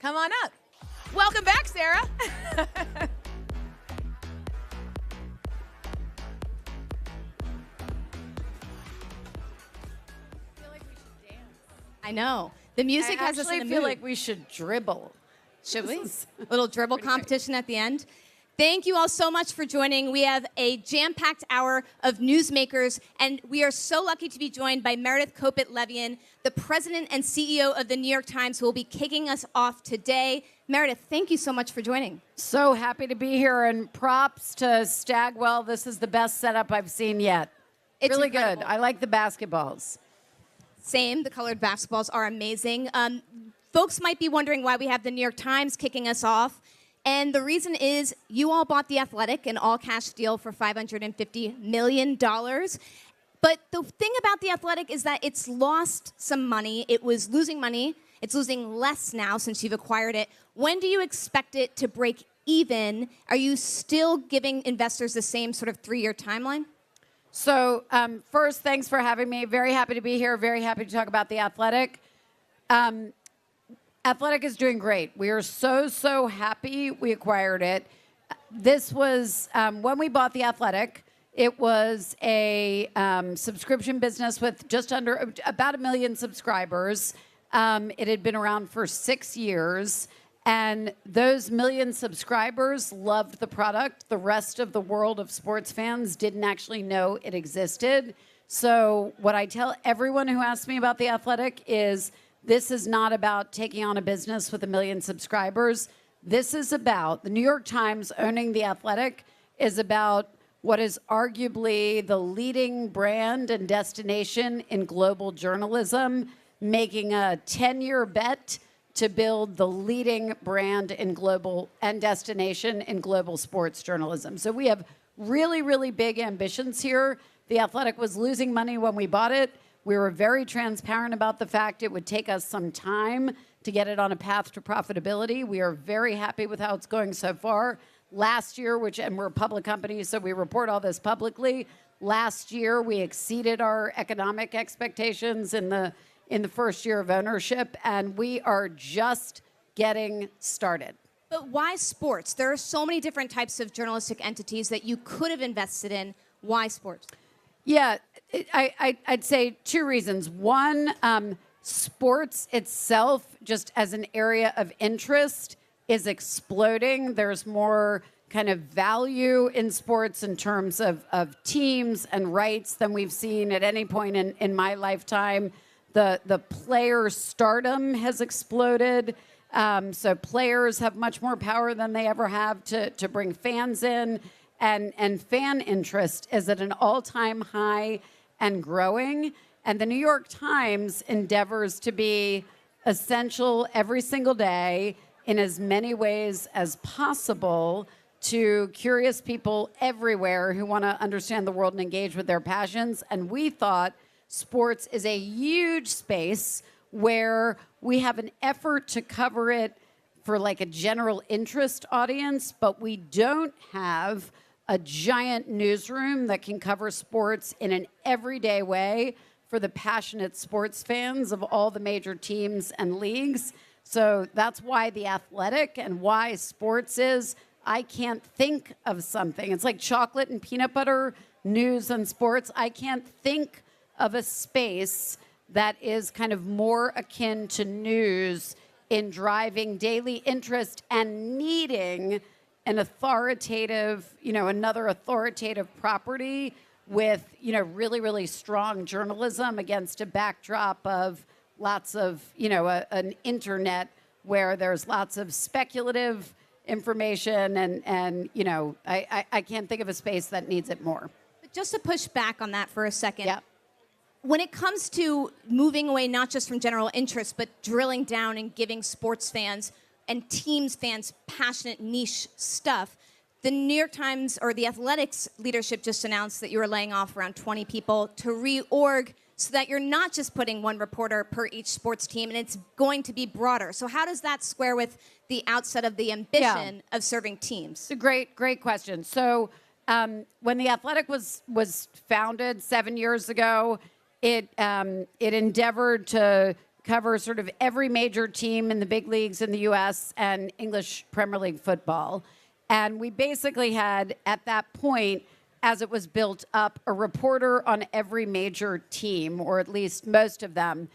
Come on up. Welcome back, Sarah. I know. The music has us in the mood. I feel like we should dribble. Should we? A little dribble competition at the end. Thank you all so much for joining. We have a jam-packed hour of newsmakers, and we are so lucky to be joined by Meredith Kopit-Levien, the president and CEO of the New York Times, who will be kicking us off today. Meredith, thank you so much for joining. So happy to be here, and props to Stagwell. This is the best setup I've seen yet. It's really incredible. Good. I like the basketballs. Same. The colored basketballs are amazing. Folks might be wondering why we have the New York Times kicking us off. And the reason is you all bought The Athletic, an all-cash deal for $550 million. But the thing about The Athletic is that it's lost some money. It was losing money. It's losing less now since you've acquired it. When do you expect it to break even? Are you still giving investors the same sort of 3-year timeline? So first, thanks for having me. Very happy to be here. Very happy to talk about The Athletic. Athletic is doing great. We are so happy we acquired it. This was, when we bought The Athletic, it was a subscription business with just under about 1 million subscribers. It had been around for 6 years. And those 1 million subscribers loved the product. The rest of the world of sports fans didn't actually know it existed. So what I tell everyone who asks me about The Athletic is, this is not about taking on a business with 1 million subscribers. This is about, the New York Times owning The Athletic is about what is arguably the leading brand and destination in global journalism, making a 10-year bet to build the leading brand in global and destination in global sports journalism. So we have really big ambitions here. The Athletic was losing money when we bought it. We were very transparent about the fact it would take us some time to get it on a path to profitability. We are very happy with how it's going so far. Last year, and we're a public company, so we report all this publicly. Last year, we exceeded our economic expectations in the first year of ownership, and we are just getting started. But why sports? There are so many different types of journalistic entities that you could have invested in. Why sports? Yeah, I'd say 2 reasons. One, sports itself, just as an area of interest, is exploding. There's more kind of value in sports in terms of teams and rights than we've seen at any point in my lifetime. The player stardom has exploded. So players have much more power than they ever have to bring fans in. And fan interest is at an all-time high and growing. And the New York Times endeavors to be essential every single day in as many ways as possible to curious people everywhere who want to understand the world and engage with their passions. And we thought sports is a huge space where we have an effort to cover it for like a general interest audience, but we don't have a giant newsroom that can cover sports in an everyday way for the passionate sports fans of all the major teams and leagues. So that's why The Athletic and why sports is, I can't think of something. It's like chocolate and peanut butter, news and sports. I can't think of a space that is kind of more akin to news in driving daily interest and needing an authoritative, another authoritative property with, really strong journalism against a backdrop of lots of, an internet where there's lots of speculative information and I can't think of a space that needs it more. But just to push back on that for a second. Yeah. When it comes to moving away not just from general interest, but drilling down and giving sports fans and teams fans passionate niche stuff, the New York Times or the Athletics leadership just announced that you were laying off around 20 people to reorg so that you're not just putting one reporter per each sports team, and it's going to be broader. So how does that square with the outset of the ambition of serving teams? It's a great question. So when the Athletic was founded 7 years ago, it endeavored to cover sort of every major team in the big leagues in the U.S. and English Premier League football. And we basically had, at that point, as it was built up, a reporter on every major team, or at least most of them.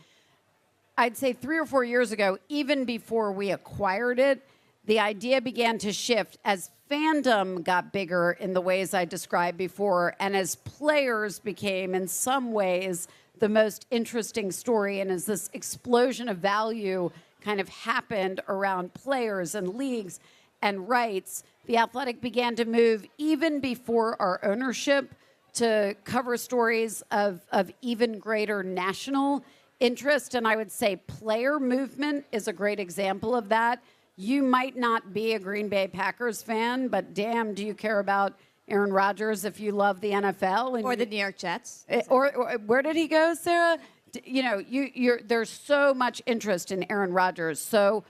I'd say 3 or 4 years ago, even before we acquired it, the idea began to shift as fandom got bigger in the ways I described before, and as players became, in some ways, the most interesting story, and as this explosion of value kind of happened around players and leagues and rights, The Athletic began to move even before our ownership to cover stories of even greater national interest. And I would say player movement is a great example of that. You might not be a Green Bay Packers fan, but damn, do you care about Aaron Rodgers if you love the NFL? Or the New York Jets. Or where did he go, Sarah? You know, there's so much interest in Aaron Rodgers. So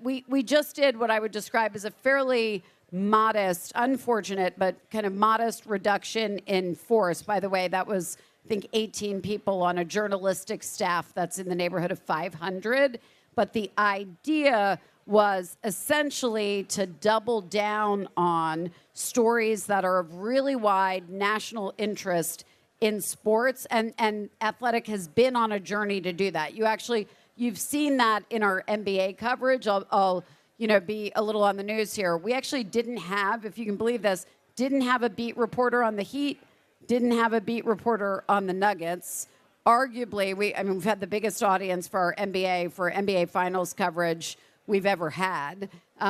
we just did what I would describe as a fairly modest, unfortunate, but kind of modest reduction in force. By the way, that was, I think, 18 people on a journalistic staff that's in the neighborhood of 500. But the idea was essentially to double down on stories that are of really wide national interest in sports, and Athletic has been on a journey to do that. You've seen that in our NBA coverage. I'll be a little on the news here. We actually didn't have, if you can believe this, didn't have a beat reporter on the Heat, didn't have a beat reporter on the Nuggets. Arguably, we've had the biggest audience for our NBA Finals coverage we've ever had.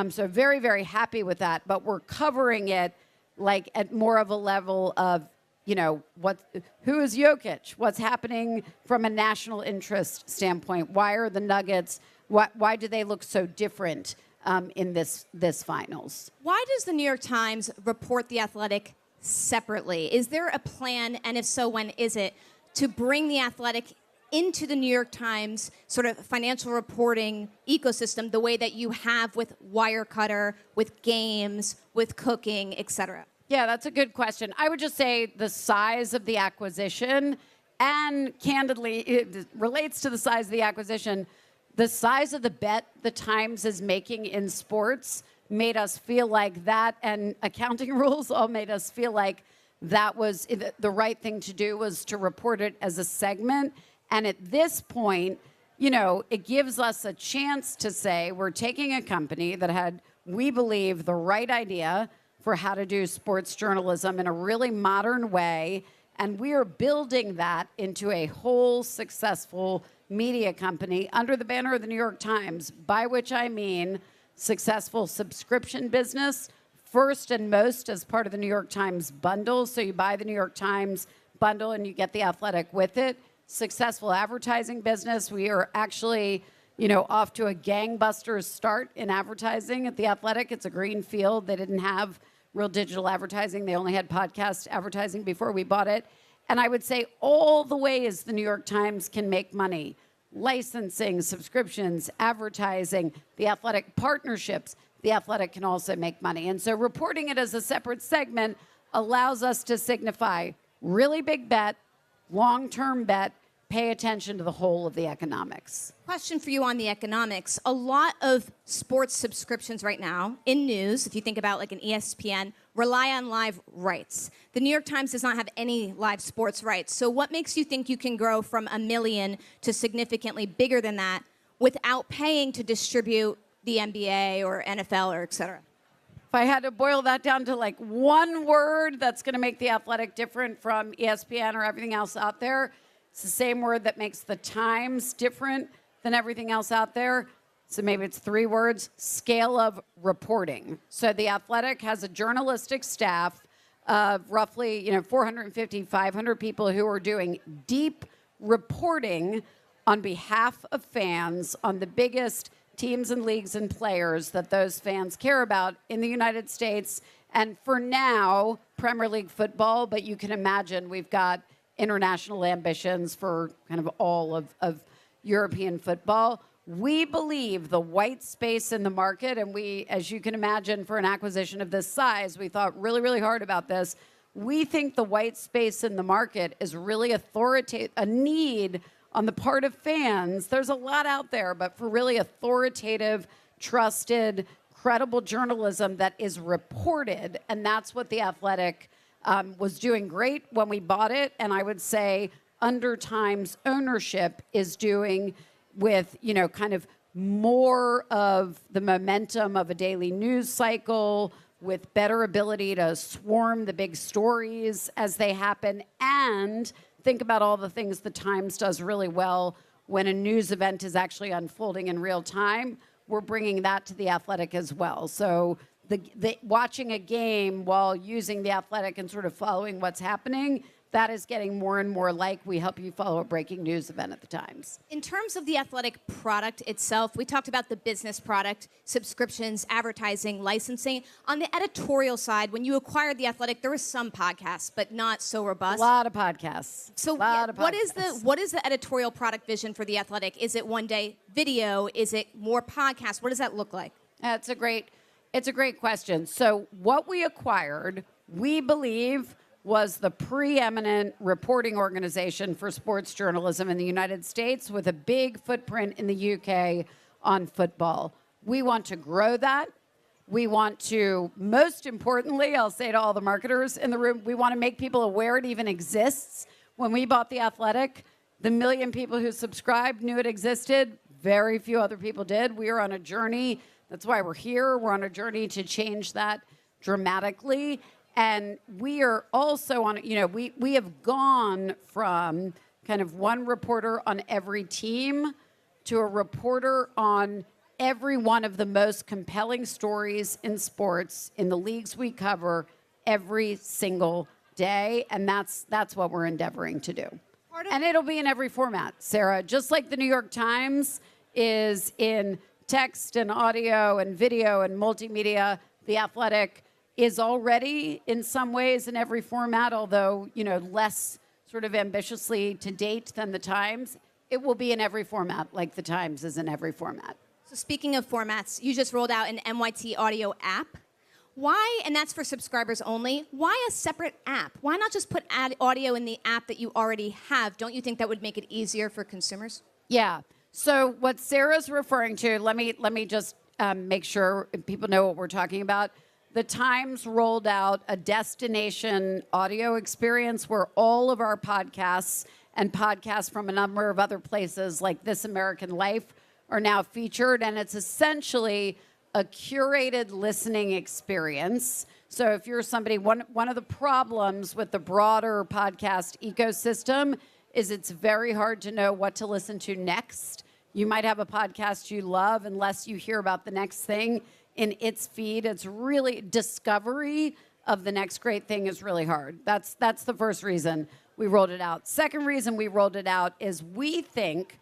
So very, very happy with that. But we're covering it like at more of a level of, who is Jokic? What's happening from a national interest standpoint? Why are the Nuggets, why do they look so different in this finals? Why does the New York Times report The Athletic separately? Is there a plan, and if so, when is it, to bring The Athletic into the New York Times sort of financial reporting ecosystem the way that you have with Wirecutter, with games, with cooking, et cetera? Yeah, that's a good question. I would just say the size of the acquisition, and candidly, it relates to the size of the acquisition. The size of the bet the Times is making in sports made us feel like that, and accounting rules all made us feel like that was the right thing to do, was to report it as a segment. And at this point, it gives us a chance to say we're taking a company that had, we believe, the right idea for how to do sports journalism in a really modern way, and we are building that into a whole successful media company under the banner of the New York Times, by which I mean successful subscription business, first and most as part of the New York Times bundle. So you buy the New York Times bundle and you get The Athletic with it. Successful advertising business. We are actually, off to a gangbusters start in advertising at The Athletic. It's a green field. They didn't have real digital advertising. They only had podcast advertising before we bought it. And I would say all the ways the New York Times can make money: licensing, subscriptions, advertising, The Athletic partnerships. The Athletic can also make money. And so reporting it as a separate segment allows us to signify really big bet, long-term bet, pay attention to the whole of the economics. Question for you on the economics. A lot of sports subscriptions right now in news, if you think about like an ESPN, rely on live rights. The New York Times does not have any live sports rights. So what makes you think you can grow from 1 million to significantly bigger than that without paying to distribute the NBA or NFL or et cetera? If I had to boil that down to like one word that's going to make The Athletic different from ESPN or everything else out there, it's the same word that makes the Times different than everything else out there. So maybe it's 3 words: scale of reporting. So The Athletic has a journalistic staff of roughly 450, 500 people who are doing deep reporting on behalf of fans on the biggest teams and leagues and players that those fans care about in the United States. And for now, Premier League football, but you can imagine we've got international ambitions for kind of all of European football. We believe the white space in the market, and we, as you can imagine, for an acquisition of this size, we thought really, really hard about this. We think the white space in the market is really a need on the part of fans, there's a lot out there, but for really authoritative, trusted, credible journalism that is reported, and that's what The Athletic was doing great when we bought it, and I would say under Times ownership is doing with, kind of more of the momentum of a daily news cycle, with better ability to swarm the big stories as they happen, and think about all the things the Times does really well when a news event is actually unfolding in real time. We're bringing that to The Athletic as well. So the watching a game while using The Athletic and sort of following what's happening, that is getting more and more like we help you follow a breaking news event at the Times. In terms of the Athletic product itself, we talked about the business product, subscriptions, advertising, licensing. On the editorial side, when you acquired the Athletic, there was some podcasts, but not so robust. A lot of podcasts. So what is the editorial product vision for the Athletic? Is it one day video? Is it more podcasts? What does that look like? It's a great question. So what we acquired, we believe, was the preeminent reporting organization for sports journalism in the United States with a big footprint in the UK on football. We want to grow that. We want to, most importantly, I'll say to all the marketers in the room, we want to make people aware it even exists. When we bought The Athletic, the 1 million people who subscribed knew it existed. Very few other people did. We are on a journey. That's why we're here. We're on a journey to change that dramatically. And we are also on, we have gone from kind of one reporter on every team to a reporter on every one of the most compelling stories in sports in the leagues we cover every single day. And that's what we're endeavoring to do. And it'll be in every format, Sarah. Just like the New York Times is in text and audio and video and multimedia, The Athletic is already in some ways in every format, although, less sort of ambitiously to date than the Times. It will be in every format like the Times is in every format. So speaking of formats, you just rolled out an NYT audio app. Why, and that's for subscribers only, why a separate app? Why not just put audio in the app that you already have? Don't you think that would make it easier for consumers? Yeah. So what Sarah's referring to, let me just make sure people know what we're talking about. The Times rolled out a destination audio experience where all of our podcasts and podcasts from a number of other places like This American Life are now featured. And it's essentially a curated listening experience. So if you're somebody, one of the problems with the broader podcast ecosystem is it's very hard to know what to listen to next. You might have a podcast you love unless you hear about the next thing in its feed. It's really, discovery of the next great thing is really hard. That's the first reason we rolled it out. Second reason we rolled it out is we think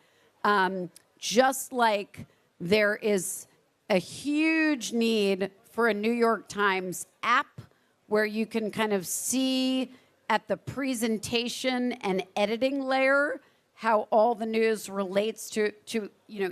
just like there is a huge need for a New York Times app where you can kind of see at the presentation and editing layer how all the news relates to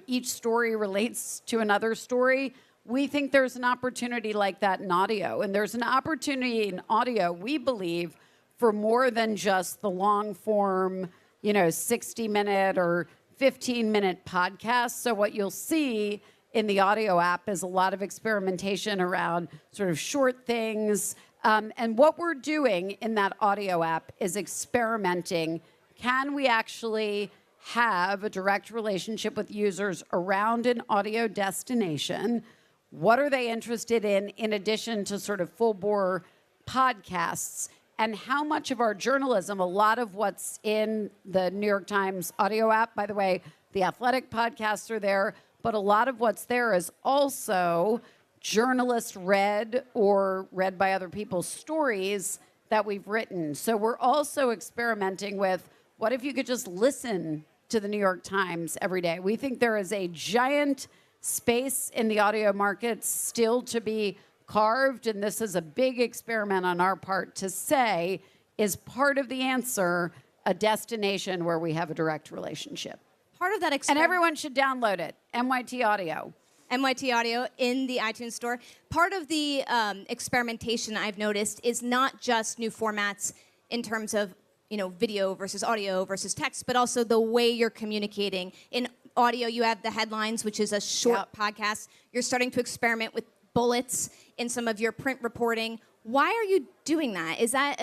each story relates to another story. We think there's an opportunity like that in audio. And there's an opportunity in audio, we believe, for more than just the long form, 60-minute or 15-minute podcast. So what you'll see in the audio app is a lot of experimentation around sort of short things. And what we're doing in that audio app is experimenting. Can we actually have a direct relationship with users around an audio destination? What are they interested in addition to sort of full-bore podcasts? And how much of our journalism, a lot of what's in the New York Times audio app, by the way, the Athletic podcasts are there, but a lot of what's there is also journalist read or read by other people's stories that we've written. So we're also experimenting with what if you could just listen to the New York Times every day? We think there is a giant space in the audio market still to be carved, and this is a big experiment on our part to say, is part of the answer a destination where we have a direct relationship? Part of that And everyone should download it, NYT Audio. NYT Audio in the iTunes store. Part of the experimentation I've noticed is not just new formats in terms of video versus audio versus text, but also the way you're communicating. In audio, you have the headlines, which is a short podcast. You're starting to experiment with bullets in some of your print reporting. Why are you doing that? Is that,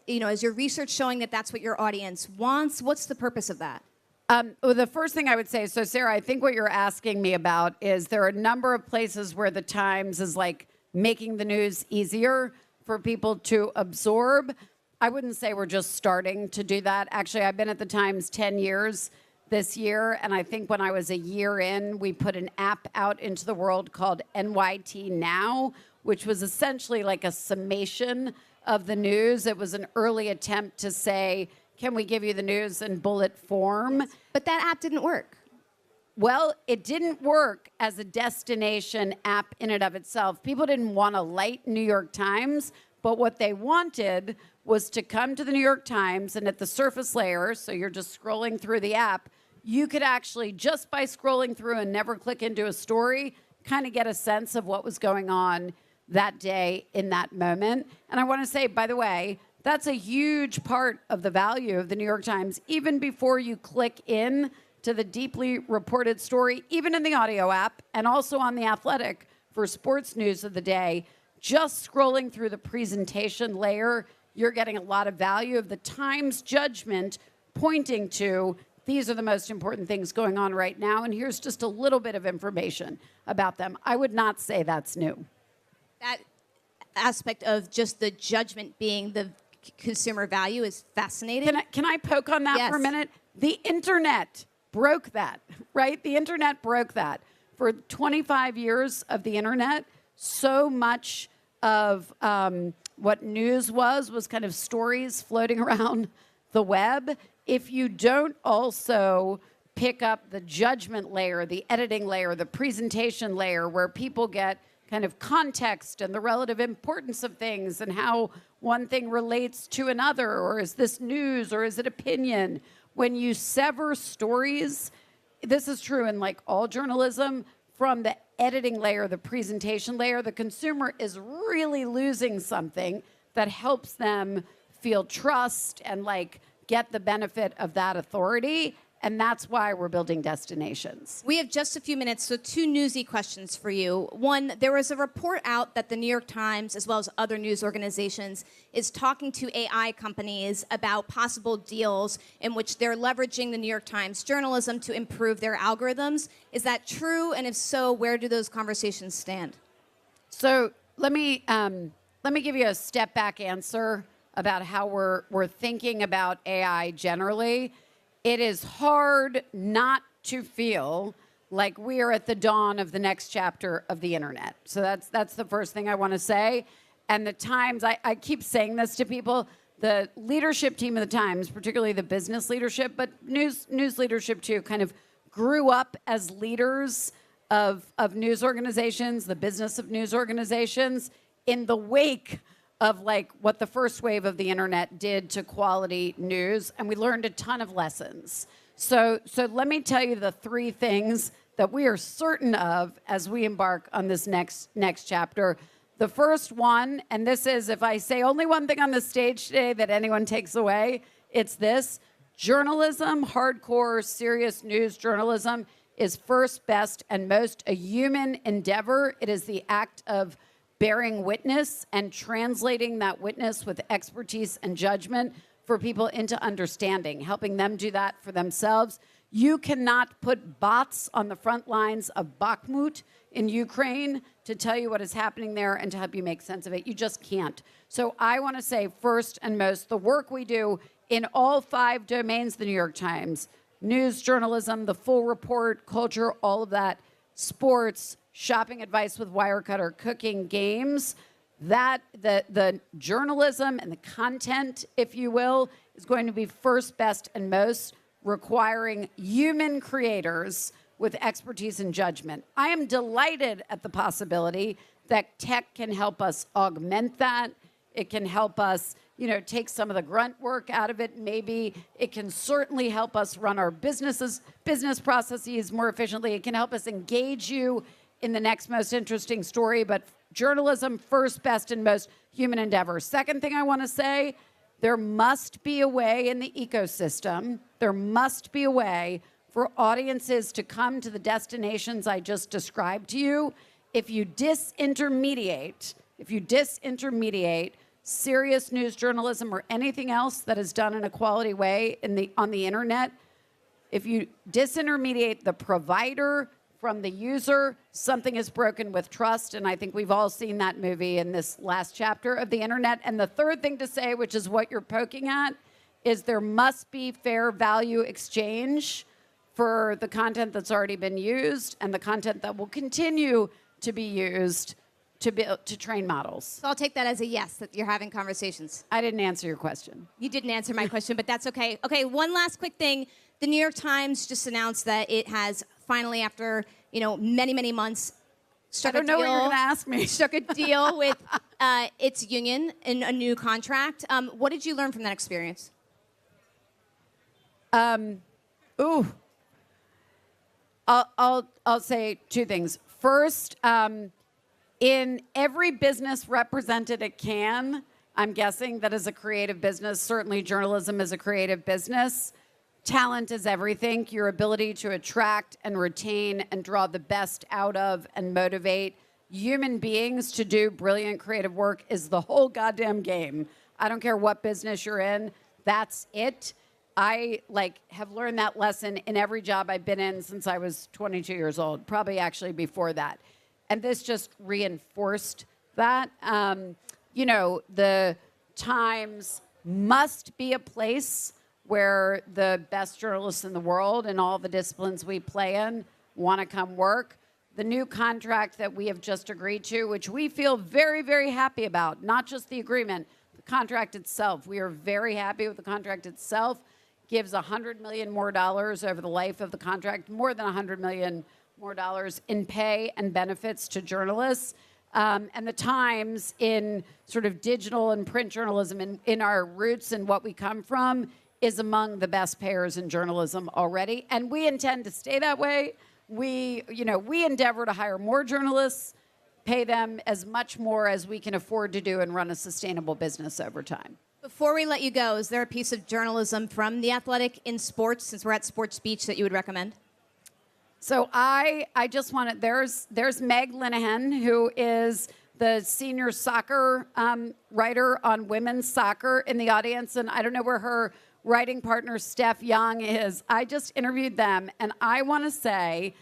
is your research showing that that's what your audience wants? What's the purpose of that? Well, the first thing I would say, so Sarah, I think what you're asking me about is there are a number of places where the Times is like making the news easier for people to absorb. I wouldn't say we're just starting to do that. Actually, I've been at the Times 10 years this year, and I think when I was a year in, we put an app out into the world called NYT Now, which was essentially like a summation of the news. It was an early attempt to say, can we give you the news in bullet form? But that app didn't work. Well, it didn't work as a destination app in and of itself. People didn't want a light New York Times, but what they wanted was to come to the New York Times, and at the surface layer, so you're just scrolling through the app, you could actually, just by scrolling through and never click into a story, kind of get a sense of what was going on that day in that moment. And I want to say, by the way, that's a huge part of the value of the New York Times, even before you click in to the deeply reported story, even in the audio app and also on The Athletic for sports news of the day. Just scrolling through the presentation layer, you're getting a lot of value of the Times judgment pointing to these are the most important things going on right now, and here's just a little bit of information about them. I would not say that's new. That aspect of just the judgment being the consumer value is fascinating. Can I poke on that for a minute? The internet broke that, right? The internet broke that. For 25 years of the internet, so much of what news was kind of stories floating around the web. If you don't also pick up the judgment layer, the editing layer, the presentation layer, where people get kind of context and the relative importance of things and how one thing relates to another, or is this news or is it opinion? When you sever stories, this is true in like all journalism, from the editing layer, the presentation layer, the consumer is really losing something that helps them feel trust and like get the benefit of that authority. And that's why we're building destinations. We have just a few minutes, so two newsy questions for you. One, there was a report out that the New York Times, as well as other news organizations, is talking to AI companies about possible deals in which they're leveraging the New York Times journalism to improve their algorithms. Is that true? And if so, where do those conversations stand? So let me give you a step back answer about how we're thinking about AI generally. It is hard not to feel like we are at the dawn of the next chapter of the internet. So that's the first thing I want to say. And the Times, I keep saying this to people, the leadership team of the Times, particularly the business leadership, but news leadership too, kind of grew up as leaders of news organizations, the business of news organizations, in the wake of like what the first wave of the internet did to quality news, and we learned a ton of lessons. So let me tell you the three things that we are certain of as we embark on this next chapter. The first one, and this is, if I say only one thing on the stage today that anyone takes away, it's this: journalism, hardcore, serious news journalism, is first, best, and most a human endeavor. It is the act of bearing witness and translating that witness with expertise and judgment for people into understanding, helping them do that for themselves. You cannot put bots on the front lines of Bakhmut in Ukraine to tell you what is happening there and to help you make sense of it. You just can't. So I want to say first and most, the work we do in all 5 domains of the New York Times, news journalism, the full report, culture, all of that, sports, shopping advice with Wirecutter, cooking, games, that the journalism and the content, if you will, is going to be first, best, and most, requiring human creators with expertise and judgment. I am delighted at the possibility that tech can help us augment that. It can help us, take some of the grunt work out of it. Maybe it can certainly help us run our business processes more efficiently. It can help us engage you in the next most interesting story, but journalism, first, best, and most human endeavor. Second thing I want to say, there must be a way in the ecosystem, there must be a way for audiences to come to the destinations I just described to you. If you disintermediate serious news journalism or anything else that is done in a quality way on the internet, if you disintermediate the provider from the user, something is broken with trust. And I think we've all seen that movie in this last chapter of the internet. And the third thing to say, which is what you're poking at, is there must be fair value exchange for the content that's already been used and the content that will continue to be used to train models. So I'll take that as a yes, that you're having conversations. I didn't answer your question. You didn't answer my question, but that's okay. Okay, one last quick thing. The New York Times just announced that it has finally, after many, many months, struck a deal. I don't know what you're going to ask me. Struck a deal with its union in a new contract. What did you learn from that experience? I'll say two things. First, in every business represented at Cannes, I'm guessing that is a creative business. Certainly journalism is a creative business. Talent is everything. Your ability to attract and retain and draw the best out of and motivate human beings to do brilliant creative work is the whole goddamn game. I don't care what business you're in. That's it. I have learned that lesson in every job I've been in since I was 22 years old, probably actually before that. And this just reinforced that. The Times must be a place where the best journalists in the world and all the disciplines we play in want to come work. The new contract that we have just agreed to, which we feel very, very happy about, not just the agreement, the contract itself. We are very happy with the contract itself. Gives $100 million more over the life of the contract, more than $100 million more in pay and benefits to journalists. And the Times, in sort of digital and print journalism, in our roots and what we come from, is among the best payers in journalism already. And we intend to stay that way. We endeavor to hire more journalists, pay them as much more as we can afford to do, and run a sustainable business over time. Before we let you go, is there a piece of journalism from The Athletic in sports, since we're at Sports Beach, that you would recommend? So I just want to, there's Meg Linehan, who is the senior soccer writer on women's soccer in the audience. And I don't know where her writing partner, Steph Young, is. I just interviewed them. And I want to say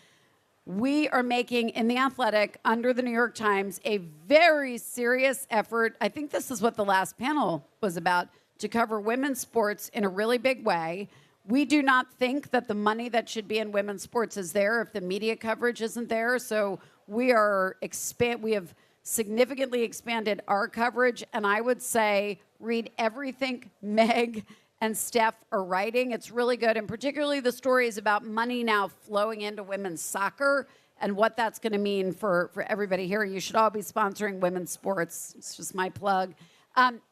we are making, in The Athletic, under the New York Times, a very serious effort. I think this is what the last panel was about, to cover women's sports in a really big way. We do not think that the money that should be in women's sports is there if the media coverage isn't there. So we have significantly expanded our coverage. And I would say read everything Meg and Steph are writing. It's really good. And particularly the stories about money now flowing into women's soccer and what that's going to mean for everybody here. You should all be sponsoring women's sports. It's just my plug.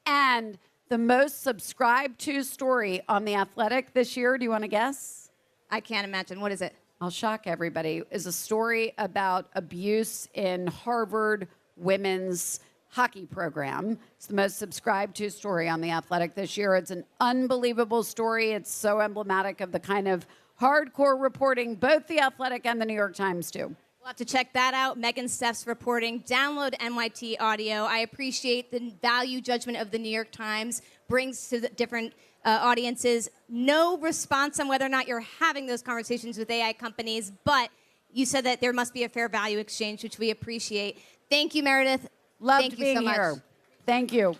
And the most subscribed to story on The Athletic this year, do you want to guess? I can't imagine. What is it? I'll shock everybody. Is a story about abuse in Harvard women's hockey program. It's the most subscribed to story on The Athletic this year. It's an unbelievable story. It's so emblematic of the kind of hardcore reporting both The Athletic and the New York Times do. We'll have to check that out. Megan Steph's reporting. Download NYT Audio. I appreciate the value judgment of the New York Times brings to the different audiences. No response on whether or not you're having those conversations with AI companies, but you said that there must be a fair value exchange, which we appreciate. Thank you, Meredith. Loved being here. Thank you. The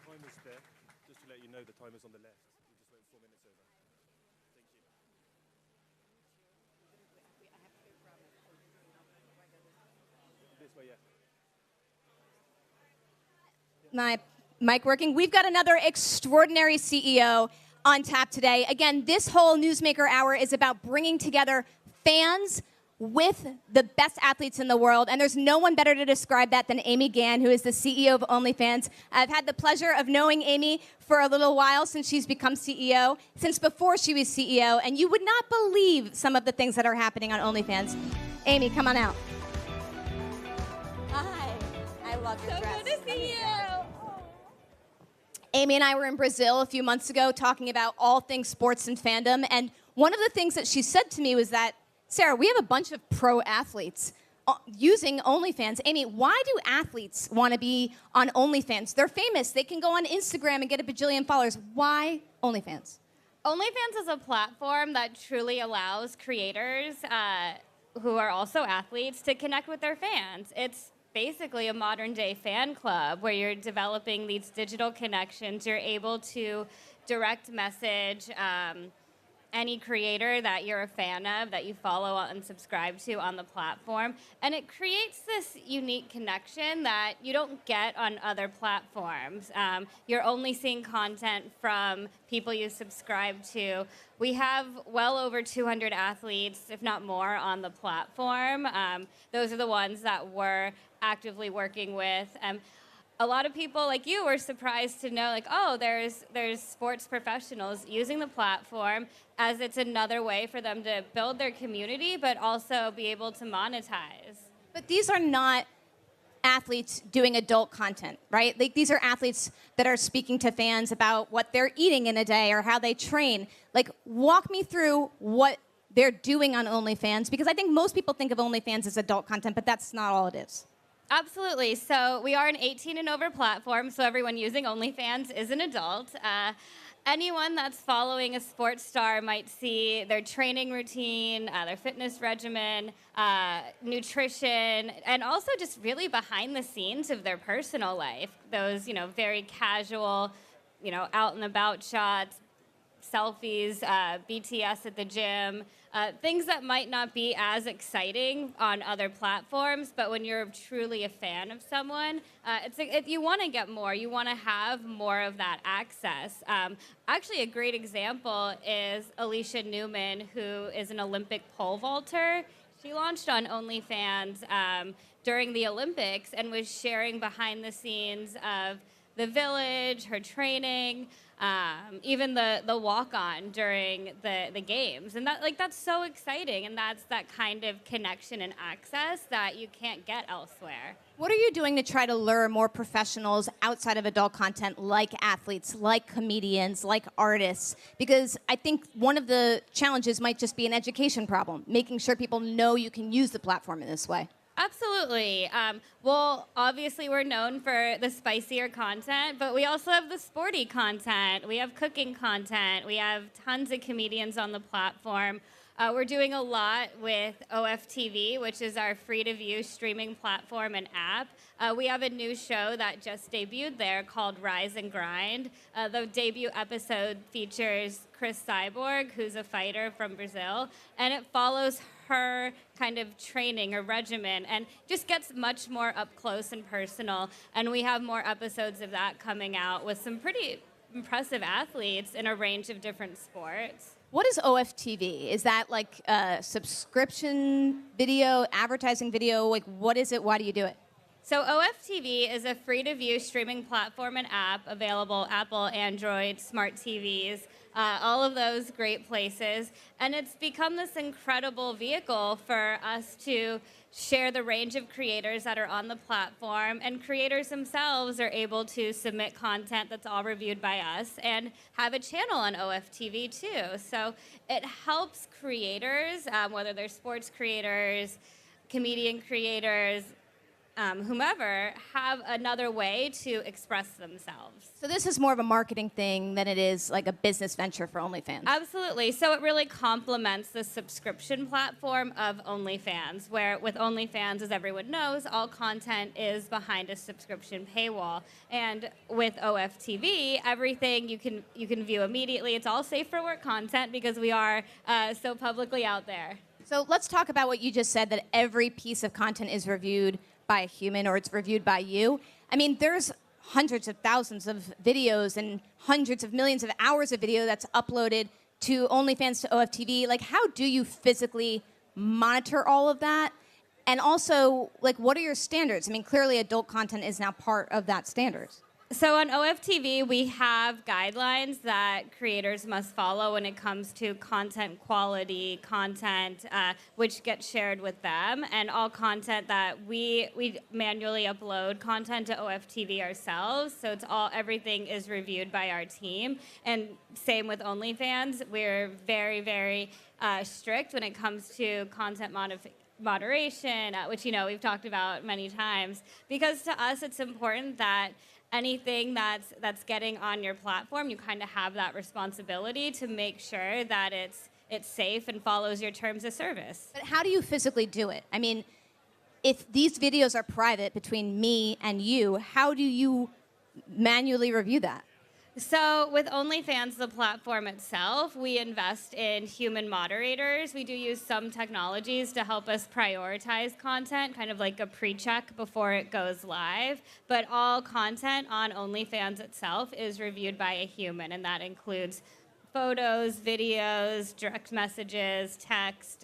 timer's there. Just to let you know, the timer's on the left. We just went 4 minutes over. Thank you. This way, yeah. My mic working. We've got another extraordinary CEO on tap today. Again, this whole Newsmaker Hour is about bringing together fans with the best athletes in the world, and there's no one better to describe that than Amy Gann, who is the CEO of OnlyFans. I've had the pleasure of knowing Amy for a little while since she's become CEO, since before she was CEO, and you would not believe some of the things that are happening on OnlyFans. Amy, come on out. Hi. I love your So dress. good to see you. Amy and I were in Brazil a few months ago talking about all things sports and fandom, and one of the things that she said to me was that, Sarah, we have a bunch of pro athletes using OnlyFans. Amy, why do athletes want to be on OnlyFans? They're famous. They can go on Instagram and get a bajillion followers. Why OnlyFans? OnlyFans is a platform that truly allows creators who are also athletes to connect with their fans. It's basically a modern day fan club where you're developing these digital connections. You're able to direct message any creator that you're a fan of, that you follow and subscribe to on the platform. And it creates this unique connection that you don't get on other platforms. You're only seeing content from people you subscribe to. We have well over 200 athletes, if not more, on the platform. Those are the ones that we're actively working with. A lot of people like you were surprised to know, like, oh, there's sports professionals using the platform as it's another way for them to build their community, but also be able to monetize. But these are not athletes doing adult content, right? Like, these are athletes that are speaking to fans about what they're eating in a day or how they train. Like, walk me through what they're doing on OnlyFans, because I think most people think of OnlyFans as adult content, but that's not all it is. Absolutely. So we are an 18 and over platform, so everyone using OnlyFans is an adult. Anyone that's following a sports star might see their training routine, their fitness regimen, nutrition, and also just really behind the scenes of their personal life. Those, very casual, out and about shots, selfies, BTS at the gym, things that might not be as exciting on other platforms, but when you're truly a fan of someone, if you want to get more, you want to have more of that access. Actually, a great example is Alicia Newman, who is an Olympic pole vaulter. She launched on OnlyFans during the Olympics and was sharing behind the scenes of the village, her training, even the walk-on during the games. And that's so exciting, and that's that kind of connection and access that you can't get elsewhere. What are you doing to try to lure more professionals outside of adult content, like athletes, like comedians, like artists? Because I think one of the challenges might just be an education problem, making sure people know you can use the platform in this way. Absolutely. Well, obviously, we're known for the spicier content, but we also have the sporty content. We have cooking content. We have tons of comedians on the platform. We're doing a lot with OFTV, which is our free-to-view streaming platform and app. We have a new show that just debuted there called Rise and Grind. The debut episode features Chris Cyborg, who's a fighter from Brazil, and it follows her kind of training or regimen and just gets much more up close and personal. And we have more episodes of that coming out with some pretty impressive athletes in a range of different sports. What is OFTV? Is that like a subscription video, advertising video? Like, what is it? Why do you do it? So OFTV is a free-to-view streaming platform and app available Apple, Android, smart TVs, all of those great places. And it's become this incredible vehicle for us to share the range of creators that are on the platform, and creators themselves are able to submit content that's all reviewed by us and have a channel on OFTV too. So it helps creators, whether they're sports creators, comedian creators, whomever, have another way to express themselves. So this is more of a marketing thing than it is like a business venture for OnlyFans. Absolutely. So it really complements the subscription platform of OnlyFans, where with OnlyFans, as everyone knows, all content is behind a subscription paywall. And with OFTV, everything you can view immediately. It's all safe for work content because we are so publicly out there. So let's talk about what you just said, that every piece of content is reviewed by a human, or it's reviewed by you. I mean, there's hundreds of thousands of videos and hundreds of millions of hours of video that's uploaded to OnlyFans, to OFTV. Like, how do you physically monitor all of that? And also, like, what are your standards? I mean, clearly adult content is now part of that standards. So on OFTV, we have guidelines that creators must follow when it comes to content quality, content which gets shared with them, and all content that we manually upload content to OFTV ourselves. So everything is reviewed by our team, and same with OnlyFans. We're very, very strict when it comes to content moderation, which we've talked about many times, because to us it's important that anything that's getting on your platform, you kind of have that responsibility to make sure that it's safe and follows your terms of service. But how do you physically do it? I mean, if these videos are private between me and you, how do you manually review that? So with OnlyFans, the platform itself, we invest in human moderators. We do use some technologies to help us prioritize content, kind of like a pre-check before it goes live. But all content on OnlyFans itself is reviewed by a human, and that includes photos, videos, direct messages, text,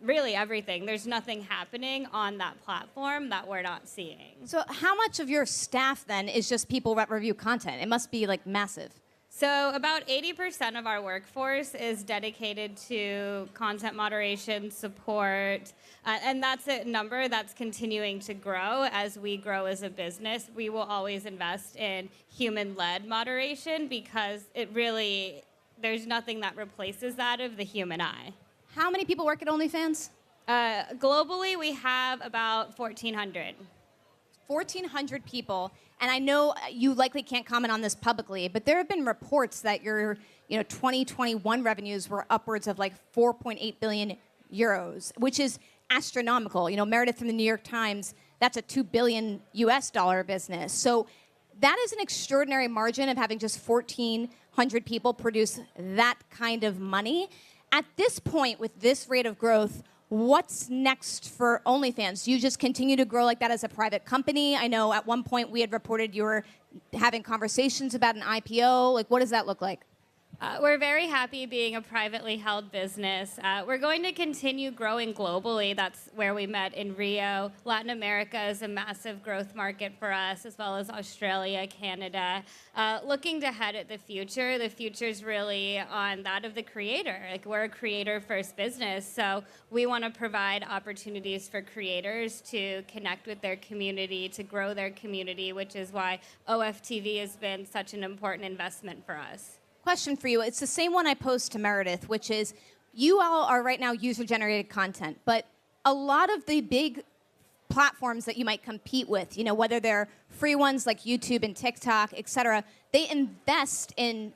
really everything. There's nothing happening on that platform that we're not seeing. So how much of your staff then is just people that review content? It must be like massive. So about 80% of our workforce is dedicated to content moderation, support, and that's a number that's continuing to grow as we grow as a business. We will always invest in human-led moderation because there's nothing that replaces that of the human eye. How many people work at OnlyFans? Globally, we have about 1,400. 1,400 people, and I know you likely can't comment on this publicly, but there have been reports that your 2021 revenues were upwards of like 4.8 billion euros, which is astronomical. Meredith from the New York Times, that's a $2 billion US business. So that is an extraordinary margin of having just 1,400 people produce that kind of money. At this point, with this rate of growth, what's next for OnlyFans? Do you just continue to grow like that as a private company? I know at one point we had reported you were having conversations about an IPO. Like, what does that look like? We're very happy being a privately held business. We're going to continue growing globally. That's where we met in Rio. Latin America is a massive growth market for us, as well as Australia, Canada. Looking ahead at the future's really on that of the creator. Like, we're a creator-first business, so we want to provide opportunities for creators to connect with their community, to grow their community, which is why OFTV has been such an important investment for us. Question for you. It's the same one I posed to Meredith, which is you all are right now user-generated content, but a lot of the big platforms that you might compete with, whether they're free ones like YouTube and TikTok, et cetera, they invest in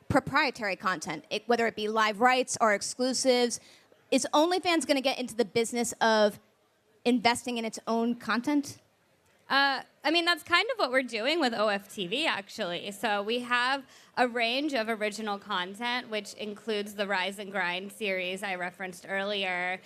proprietary content, whether it be live rights or exclusives. Is OnlyFans going to get into the business of investing in its own content? That's kind of what we're doing with OFTV, actually. So we have a range of original content, which includes the Rise and Grind series I referenced earlier.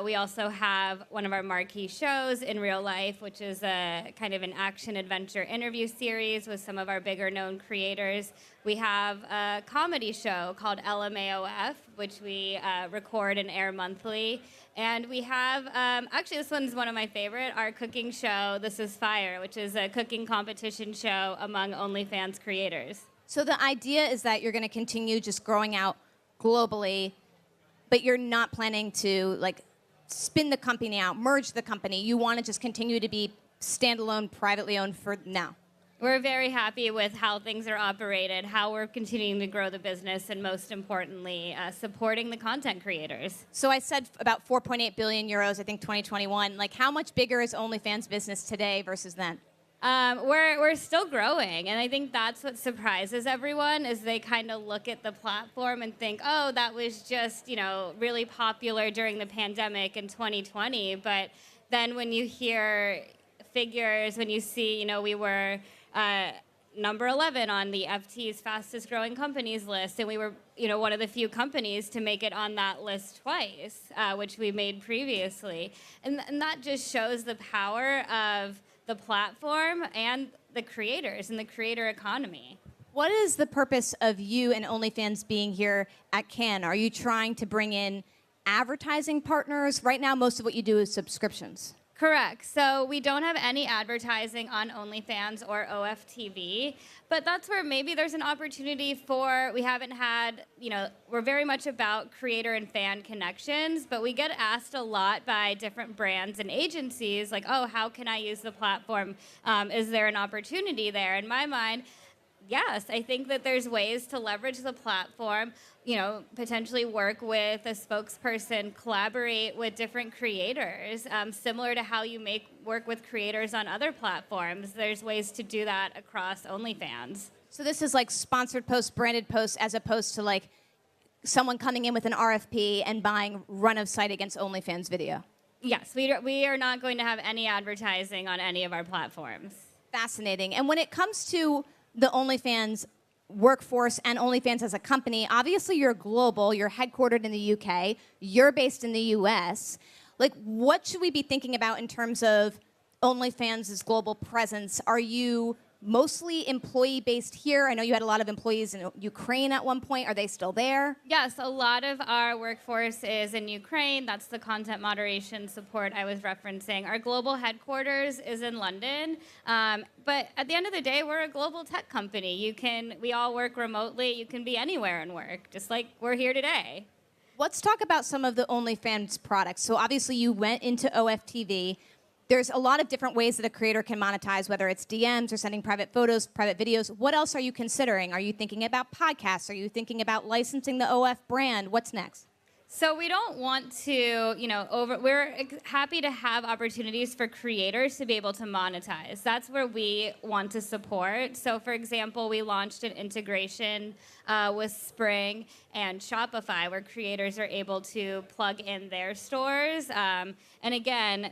We also have one of our marquee shows, In Real Life, which is a kind of an action-adventure interview series with some of our bigger-known creators. We have a comedy show called LMAOF, which we record and air monthly. And we have, actually this one's one of my favorite, our cooking show, This Is Fire, which is a cooking competition show among OnlyFans creators. So the idea is that you're going to continue just growing out globally, but you're not planning to spin the company out, merge the company. You want to just continue to be standalone, privately owned for now. We're very happy with how things are operated, how we're continuing to grow the business, and most importantly, supporting the content creators. So I said about 4.8 billion euros, I think 2021. How much bigger is OnlyFans business today versus then? We're still growing, and I think that's what surprises everyone is they kind of look at the platform and think, oh, that was just really popular during the pandemic in 2020. But then when you hear figures, when you see, we were number 11 on the FT's fastest growing companies list, and we were one of the few companies to make it on that list twice, which we made previously, and that just shows the power of the platform and the creators and the creator economy. What is the purpose of you and OnlyFans being here at Cannes? Are you trying to bring in advertising partners? Right now, most of what you do is subscriptions. Correct. So we don't have any advertising on OnlyFans or OFTV, but that's where maybe there's an opportunity for, we haven't had, we're very much about creator and fan connections, but we get asked a lot by different brands and agencies, like, oh, how can I use the platform? Is there an opportunity there? In my mind, yes, I think that there's ways to leverage the platform, potentially work with a spokesperson, collaborate with different creators, similar to how you work with creators on other platforms. There's ways to do that across OnlyFans. So this is like sponsored posts, branded posts, as opposed to like someone coming in with an RFP and buying run of sight against OnlyFans video. Yes, we are not going to have any advertising on any of our platforms. Fascinating. And when it comes to the OnlyFans workforce and OnlyFans as a company, obviously you're global, you're headquartered in the UK, you're based in the US. Like, what should we be thinking about in terms of OnlyFans' global presence? Are you mostly employee-based here? I know you had a lot of employees in Ukraine at one point. Are they still there? Yes, a lot of our workforce is in Ukraine. That's the content moderation support I was referencing. Our global headquarters is in London. But at the end of the day, we're a global tech company. We all work remotely. You can be anywhere and work, just like we're here today. Let's talk about some of the OnlyFans products. So obviously you went into OFTV. There's a lot of different ways that a creator can monetize, whether it's DMs or sending private photos, private videos. What else are you considering? Are you thinking about podcasts? Are you thinking about licensing the OF brand? What's next? So we don't want to, we're happy to have opportunities for creators to be able to monetize. That's where we want to support. So for example, we launched an integration with Spring and Shopify where creators are able to plug in their stores and again,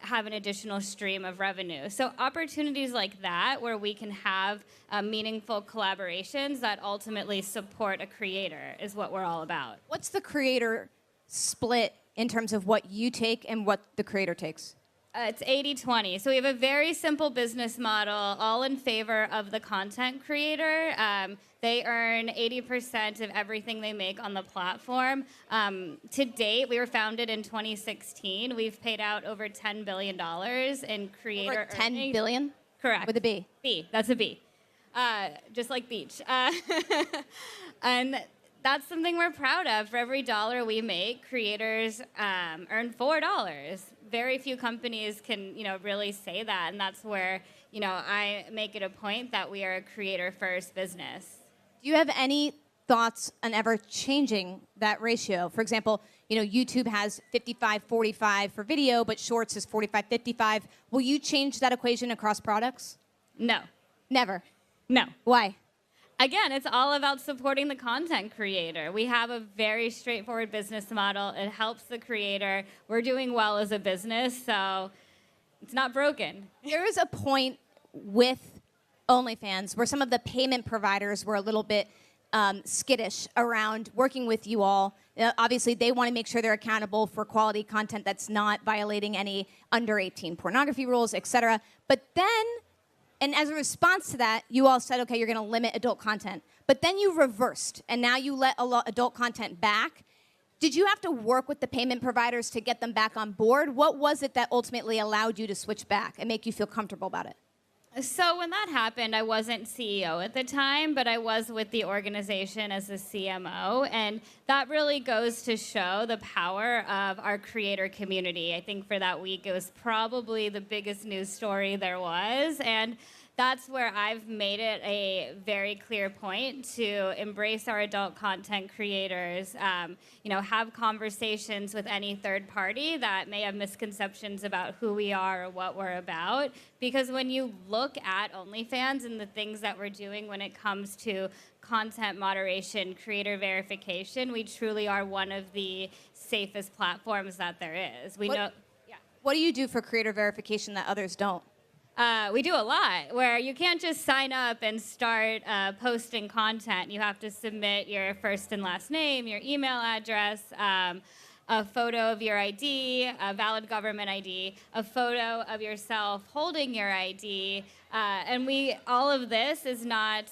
have an additional stream of revenue. So opportunities like that where we can have meaningful collaborations that ultimately support a creator is what we're all about. What's the creator split in terms of what you take and what the creator takes? It's 80-20. So we have a very simple business model, all in favor of the content creator. They earn 80% of everything they make on the platform. To date, we were founded in 2016. We've paid out over $10 billion in creator Over 10 earnings. billion? Correct. With a B. B. That's a B. Just like beach. And that's something we're proud of. For every dollar we make, creators earn $4. Very few companies can, really say that, and that's where, I make it a point that we are a creator-first business. Do you have any thoughts on ever changing that ratio? For example, YouTube has 55-45 for video, but Shorts is 45-55. Will you change that equation across products? No. Never. No. Why? Again, it's all about supporting the content creator. We have a very straightforward business model. It helps the creator. We're doing well as a business, so it's not broken. There is a point with OnlyFans where some of the payment providers were a little bit skittish around working with you all. Obviously, they want to make sure they're accountable for quality content that's not violating any under 18 pornography rules, et cetera. But then, and as a response to that, you all said, okay, you're going to limit adult content. But then you reversed, and now you let adult content back. Did you have to work with the payment providers to get them back on board? What was it that ultimately allowed you to switch back and make you feel comfortable about it? So when that happened, I wasn't CEO at the time, but I was with the organization as a CMO, and that really goes to show the power of our creator community. I think for that week, it was probably the biggest news story there was, and that's where I've made it a very clear point to embrace our adult content creators, have conversations with any third party that may have misconceptions about who we are or what we're about. Because when you look at OnlyFans and the things that we're doing when it comes to content moderation, creator verification, we truly are one of the safest platforms that there is. What do you do for creator verification that others don't? We do a lot, where you can't just sign up and start posting content. You have to submit your first and last name, your email address, a photo of your ID, a valid government ID, a photo of yourself holding your ID, and all of this is not,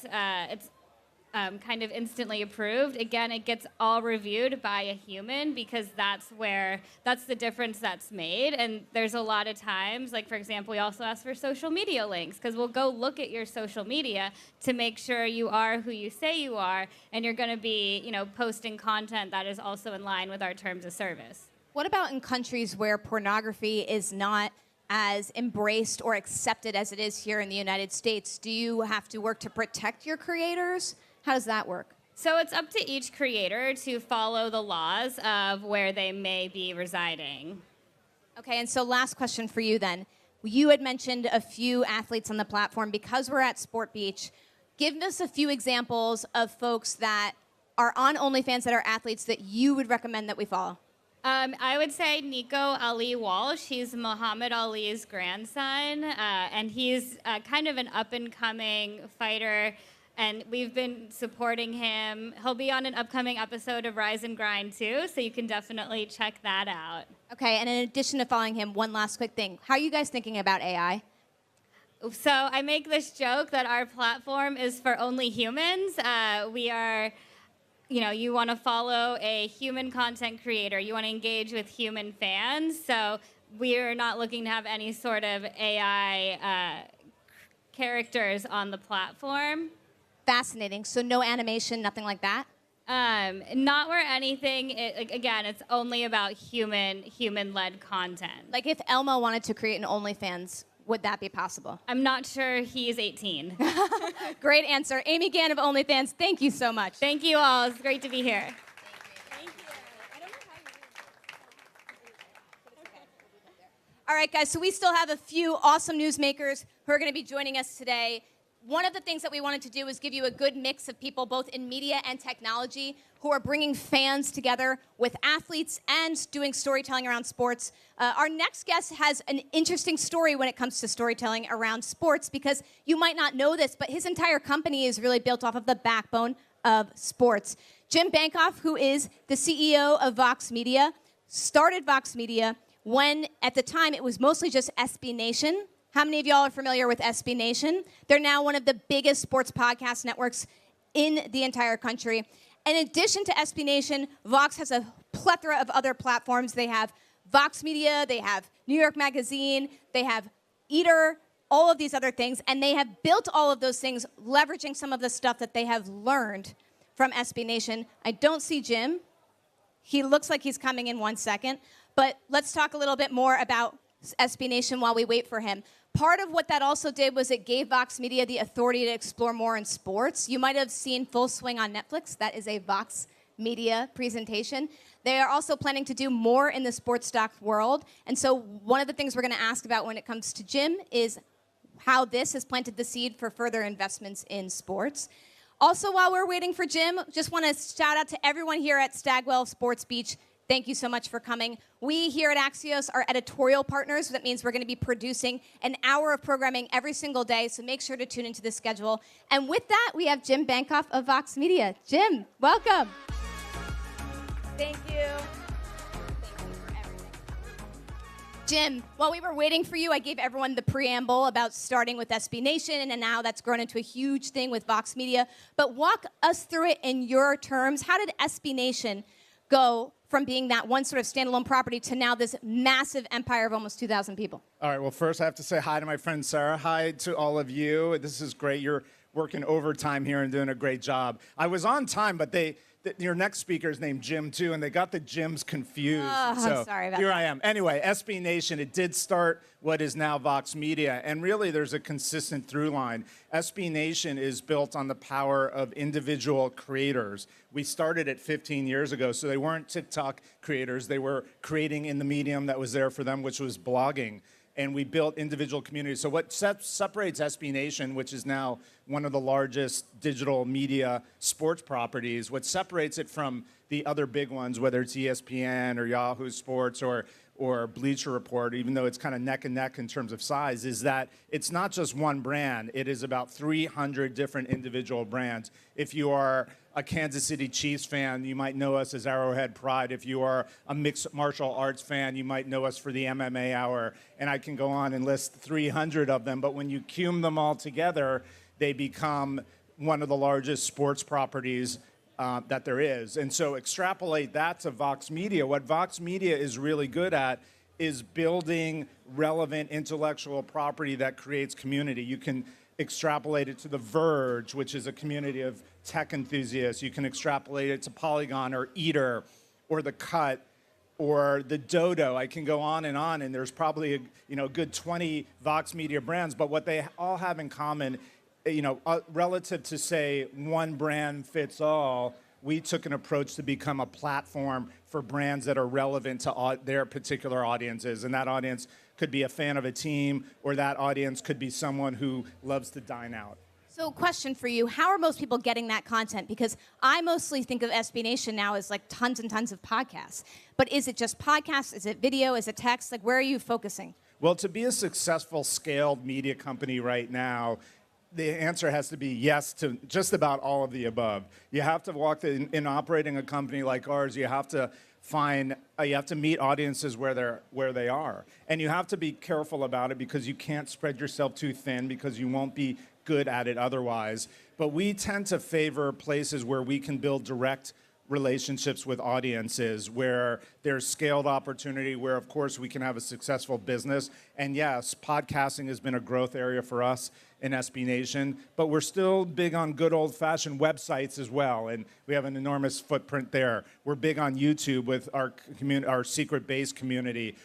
kind of instantly approved. Again, it gets all reviewed by a human because that's the difference that's made. And there's a lot of times, like for example, we also ask for social media links because we'll go look at your social media to make sure you are who you say you are, and you're going to be, posting content that is also in line with our terms of service. What about in countries where pornography is not as embraced or accepted as it is here in the United States? Do you have to work to protect your creators? How does that work? So it's up to each creator to follow the laws of where they may be residing. Okay, and so last question for you then. You had mentioned a few athletes on the platform. Because we're at Sport Beach, give us a few examples of folks that are on OnlyFans that are athletes that you would recommend that we follow. I would say Nico Ali Walsh. He's Muhammad Ali's grandson, and he's kind of an up-and-coming fighter, and we've been supporting him. He'll be on an upcoming episode of Rise and Grind, too, so you can definitely check that out. Okay, and in addition to following him, one last quick thing. How are you guys thinking about AI? So I make this joke that our platform is for only humans. We are... you want to follow a human content creator. You want to engage with human fans. So we're not looking to have any sort of AI characters on the platform. Fascinating. So no animation, nothing like that? Not where anything, again, it's only about human-led content. Like if Elmo wanted to create an OnlyFans, would that be possible? I'm not sure he's 18. Great answer. Amy Gann of OnlyFans, thank you so much. Thank you all. It's great to be here. All right, guys, so we still have a few awesome newsmakers who are going to be joining us today. One of the things that we wanted to do was give you a good mix of people both in media and technology who are bringing fans together with athletes and doing storytelling around sports. Our next guest has an interesting story when it comes to storytelling around sports because you might not know this, but his entire company is really built off of the backbone of sports. Jim Bankoff, who is the CEO of Vox Media, started Vox Media when, at the time, it was mostly just SB Nation. How many of y'all are familiar with SB Nation? They're now one of the biggest sports podcast networks in the entire country. In addition to SB Nation, Vox has a plethora of other platforms. They have Vox Media, they have New York Magazine, they have Eater, all of these other things, and they have built all of those things leveraging some of the stuff that they have learned from SB Nation. I don't see Jim. He looks like he's coming in 1 second, but let's talk a little bit more about SB Nation while we wait for him. Part of what that also did was it gave Vox Media the authority to explore more in sports. You might have seen Full Swing on Netflix. That is a Vox Media presentation. They are also planning to do more in the sports stock world. And so one of the things we're going to ask about when it comes to Jim is how this has planted the seed for further investments in sports. Also, while we're waiting for Jim, just want to shout out to everyone here at Stagwell Sports Beach. Thank you so much for coming. We here at Axios are editorial partners. That means we're going to be producing an hour of programming every single day, so make sure to tune into the schedule. And with that, we have Jim Bankoff of Vox Media. Jim, welcome. Thank you. Jim, while we were waiting for you, I gave everyone the preamble about starting with SB Nation, and now that's grown into a huge thing with Vox Media. But walk us through it in your terms. How did SB Nation go from being that one sort of standalone property to now this massive empire of almost 2,000 people? All right, well, first I have to say hi to my friend Sarah. Hi to all of you. This is great. You're working overtime here and doing a great job. I was on time, but your next speaker is named Jim, too, and they got the Jims confused. Oh, so I'm sorry about here that. I am. Anyway, SB Nation, it did start what is now Vox Media, and really there's a consistent through line. SB Nation is built on the power of individual creators. We started it 15 years ago, so they weren't TikTok creators. They were creating in the medium that was there for them, which was blogging. And we built individual communities. So what separates SB Nation, which is now one of the largest digital media sports properties, what separates it from the other big ones, whether it's ESPN or Yahoo Sports or Bleacher Report, even though it's kind of neck and neck in terms of size, is that it's not just one brand. It is about 300 different individual brands. If you are a Kansas City Chiefs fan, you might know us as Arrowhead Pride. If you are a mixed martial arts fan, you might know us for the MMA Hour. And I can go on and list 300 of them. But when you cum them all together, they become one of the largest sports properties that there is. And so extrapolate that to Vox Media. What Vox Media is really good at is building relevant intellectual property that creates community. You can extrapolate it to The Verge, which is a community of tech enthusiasts. You can extrapolate it to Polygon or Eater or The Cut or the Dodo. I can go on, and there's probably a good 20 Vox Media brands, but what they all have in common, relative to, say, one brand fits all, we took an approach to become a platform for brands that are relevant to their particular audiences. And that audience could be a fan of a team, or that audience could be someone who loves to dine out. So, question for you: how are most people getting that content? Because I mostly think of SB Nation now as like tons and tons of podcasts. But is it just podcasts? Is it video? Is it text? Like, where are you focusing? Well, to be a successful scaled media company right now, the answer has to be yes to just about all of the above. You have to in operating a company like ours, you have to meet audiences where they are. And you have to be careful about it because you can't spread yourself too thin because you won't be good at it otherwise. But we tend to favor places where we can build direct relationships with audiences, where there's scaled opportunity, where, of course, we can have a successful business. And yes, podcasting has been a growth area for us in SB Nation, but we're still big on good old-fashioned websites as well, and we have an enormous footprint there. We're big on YouTube with our secret base community,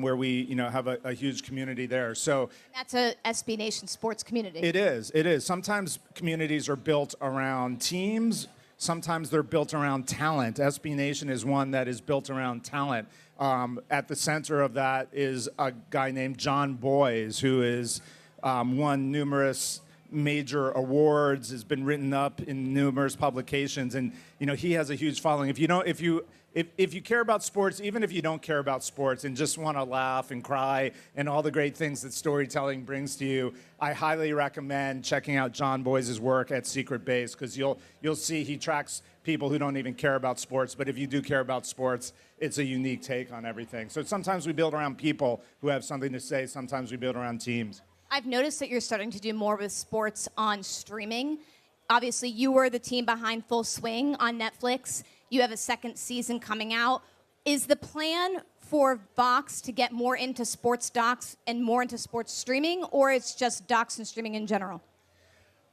where we have a huge community there. So that's a SB Nation sports community. It is. Sometimes communities are built around teams. Sometimes they're built around talent. SB Nation is one that is built around talent. At the center of that is a guy named John Boyes, who is won numerous major awards, has been written up in numerous publications, and he has a huge following. If you care about sports, even if you don't care about sports and just want to laugh and cry and all the great things that storytelling brings to you, I highly recommend checking out John Boyes' work at Secret Base, because you'll see he tracks people who don't even care about sports. But if you do care about sports, it's a unique take on everything. So sometimes we build around people who have something to say. Sometimes we build around teams. I've noticed that you're starting to do more with sports on streaming. Obviously, you were the team behind Full Swing on Netflix. You have a second season coming out. Is the plan for Vox to get more into sports docs and more into sports streaming, or it's just docs and streaming in general?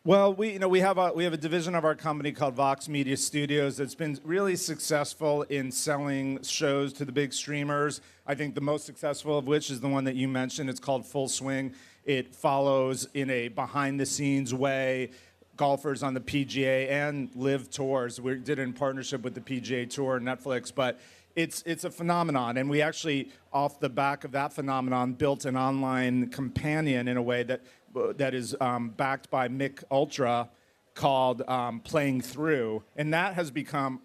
Well, we have a division of our company called Vox Media Studios that's been really successful in selling shows to the big streamers. I think the most successful of which is the one that you mentioned. It's called Full Swing. It follows in a behind-the-scenes way golfers on the PGA and live tours. We did it in partnership with the PGA Tour and Netflix, but it's a phenomenon. And we actually, off the back of that phenomenon, built an online companion in a way that is backed by Mick Ultra, called Playing Through. And that has become,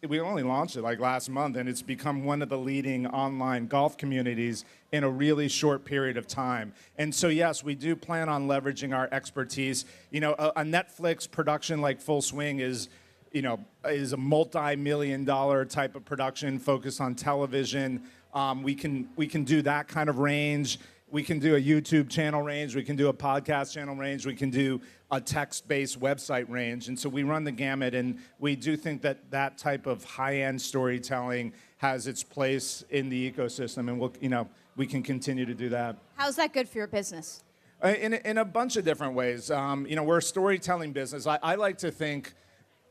we only launched it like last month, and it's become one of the leading online golf communities in a really short period of time. And so, yes, we do plan on leveraging our expertise. A Netflix production like Full Swing is a multi-million-dollar type of production focused on television. We can do that kind of range. We can do a YouTube channel range. We can do a podcast channel range. We can do a text-based website range. And so we run the gamut, and we do think that type of high-end storytelling has its place in the ecosystem, and we can continue to do that. How's that good for your business? In a bunch of different ways. We're a storytelling business. I like to think,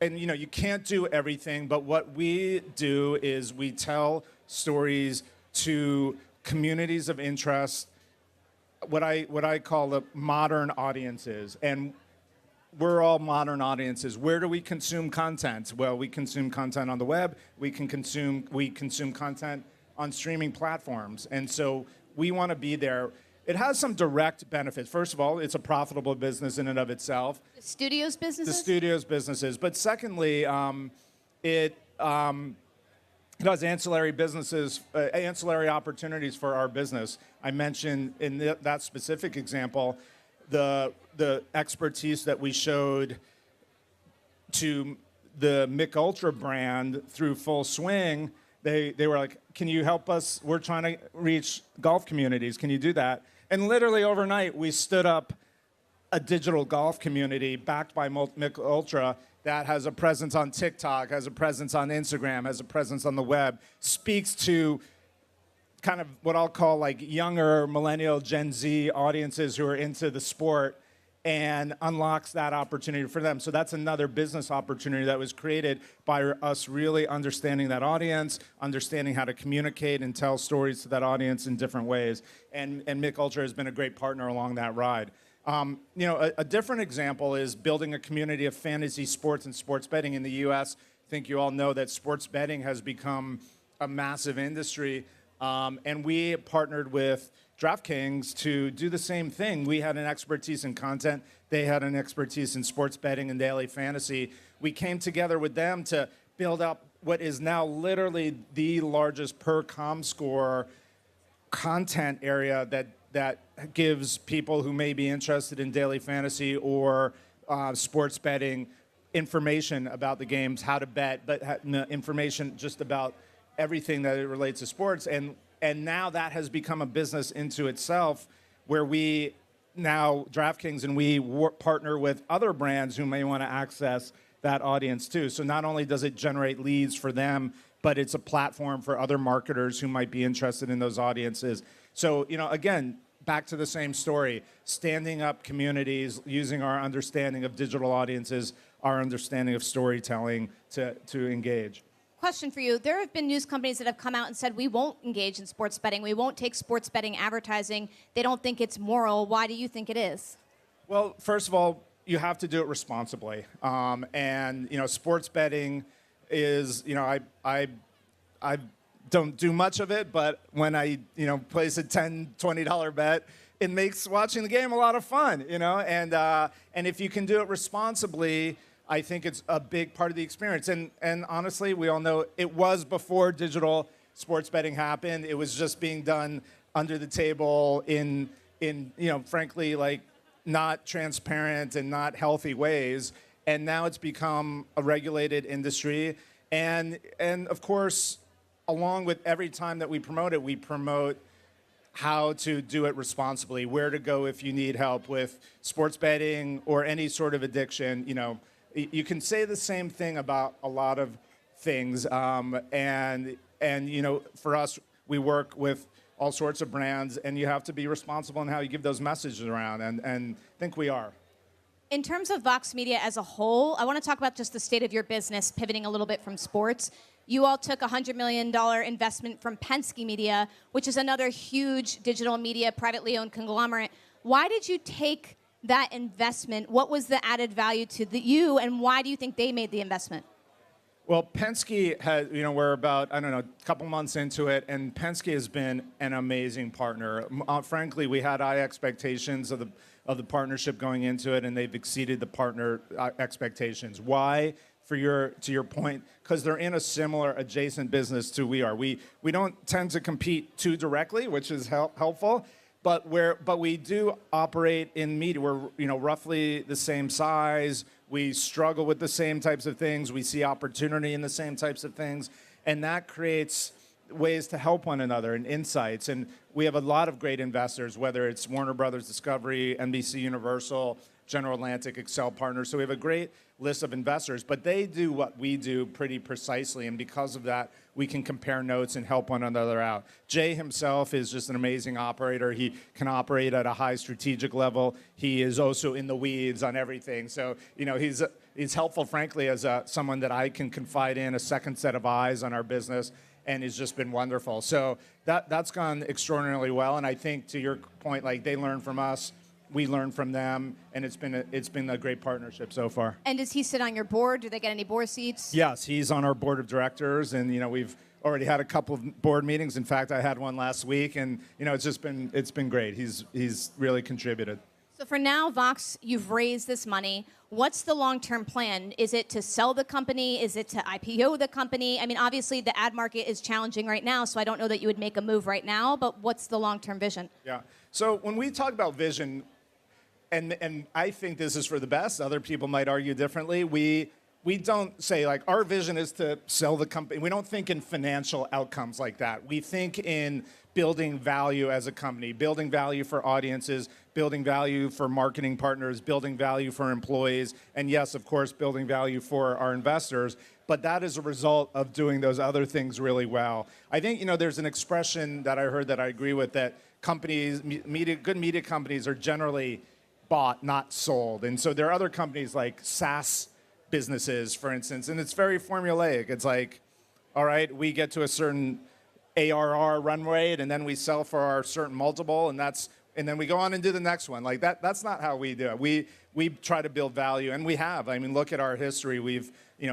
and you can't do everything, but what we do is we tell stories to communities of interest, what I call the modern audiences. And we're all modern audiences. Where do we consume content? Well, we consume content on the web. We consume content on streaming platforms. And so we want to be there. It has some direct benefits. First of all, it's a profitable business in and of itself. The studios businesses? The studios businesses. But secondly, it has ancillary businesses, ancillary opportunities for our business. I mentioned in that specific example, the expertise that we showed to the Mick Ultra brand through Full Swing. They were like, can you help us? We're trying to reach golf communities. Can you do that? And literally overnight, we stood up a digital golf community backed by Mick Ultra that has a presence on TikTok, has a presence on Instagram, has a presence on the web, speaks to kind of what I'll call like younger millennial Gen Z audiences who are into the sport, and unlocks that opportunity for them. So that's another business opportunity that was created by us really understanding that audience, understanding how to communicate and tell stories to that audience in different ways. And Mick Ultra has been a great partner along that ride. A different example is building a community of fantasy sports and sports betting in the U.S. I think you all know that sports betting has become a massive industry, and we partnered with DraftKings to do the same thing. We had an expertise in content. They had an expertise in sports betting and daily fantasy. We came together with them to build up what is now literally the largest per ComScore content area that gives people who may be interested in daily fantasy or sports betting information about the games, how to bet, but information just about everything that it relates to sports. And now that has become a business into itself, where we now, DraftKings, and we partner with other brands who may want to access that audience too. So not only does it generate leads for them, but it's a platform for other marketers who might be interested in those audiences. So, again, back to the same story, standing up communities, using our understanding of digital audiences, our understanding of storytelling to engage. Question for you. There have been news companies that have come out and said, we won't engage in sports betting. We won't take sports betting advertising. They don't think it's moral. Why do you think it is? Well, first of all, you have to do it responsibly. Sports betting is, I don't do much of it, but when I, place a $10, $20 bet, it makes watching the game a lot of fun, and if you can do it responsibly, I think it's a big part of the experience. And honestly, we all know it was before digital sports betting happened. It was just being done under the table in frankly, like not transparent and not healthy ways. And now it's become a regulated industry. And of course, along with every time that we promote how to do it responsibly, where to go if you need help with sports betting or any sort of addiction, You can say the same thing about a lot of things, and for us, we work with all sorts of brands, and you have to be responsible in how you give those messages around, and I think we are. In terms of Vox Media as a whole, I want to talk about just the state of your business, pivoting a little bit from sports. You all took a $100 million investment from Penske Media, which is another huge digital media, privately owned conglomerate. Why did you take that investment? What was the added value to you, and why do you think they made the investment? Well, Penske has, we're about, a couple months into it, and Penske has been an amazing partner. Frankly, we had high expectations of the partnership going into it, and they've exceeded the partner expectations. Why? To your point, because they're in a similar adjacent business to we are. We don't tend to compete too directly, which is helpful. But we do operate in media. We're roughly the same size. We struggle with the same types of things. We see opportunity in the same types of things, and that creates ways to help one another and insights. And we have a lot of great investors, whether it's Warner Brothers Discovery, NBC Universal, General Atlantic, Excel Partners. So we have a great list of investors, but they do what we do pretty precisely, and because of that, we can compare notes and help one another out. Jay himself is just an amazing operator. He can operate at a high strategic level. He is also in the weeds on everything. So, he's helpful, frankly, as someone that I can confide in, a second set of eyes on our business, and has just been wonderful. So that's gone extraordinarily well, and I think to your point, like they learn from us, we learn from them, and it's been a great partnership so far. And does he sit on your board? Do they get any board seats? Yes, he's on our board of directors, and we've already had a couple of board meetings. In fact, I had one last week, and it's been great. He's really contributed. So for now, Vox, you've raised this money. What's the long-term plan? Is it to sell the company? Is it to IPO the company? I mean, obviously the ad market is challenging right now, so I don't know that you would make a move right now, but what's the long-term vision? Yeah. So when we talk about vision, and I think this is for the best, other people might argue differently, we we don't say like our vision is to sell the company. We don't think in financial outcomes like that. We think in building value as a company, building value for audiences, building value for marketing partners, building value for employees, and yes, of course, building value for our investors. But that is a result of doing those other things really well. I think, there's an expression that I heard that I agree with, that companies, good media companies are generally bought, not sold. And so there are other companies like SaaS businesses, for instance, and it's very formulaic. It's like, all right, we get to a certain ARR run rate, and then we sell for our certain multiple, and then we go on and do the next one. Like that's not how we do it. We try to build value, and we have. I mean, look at our history. We've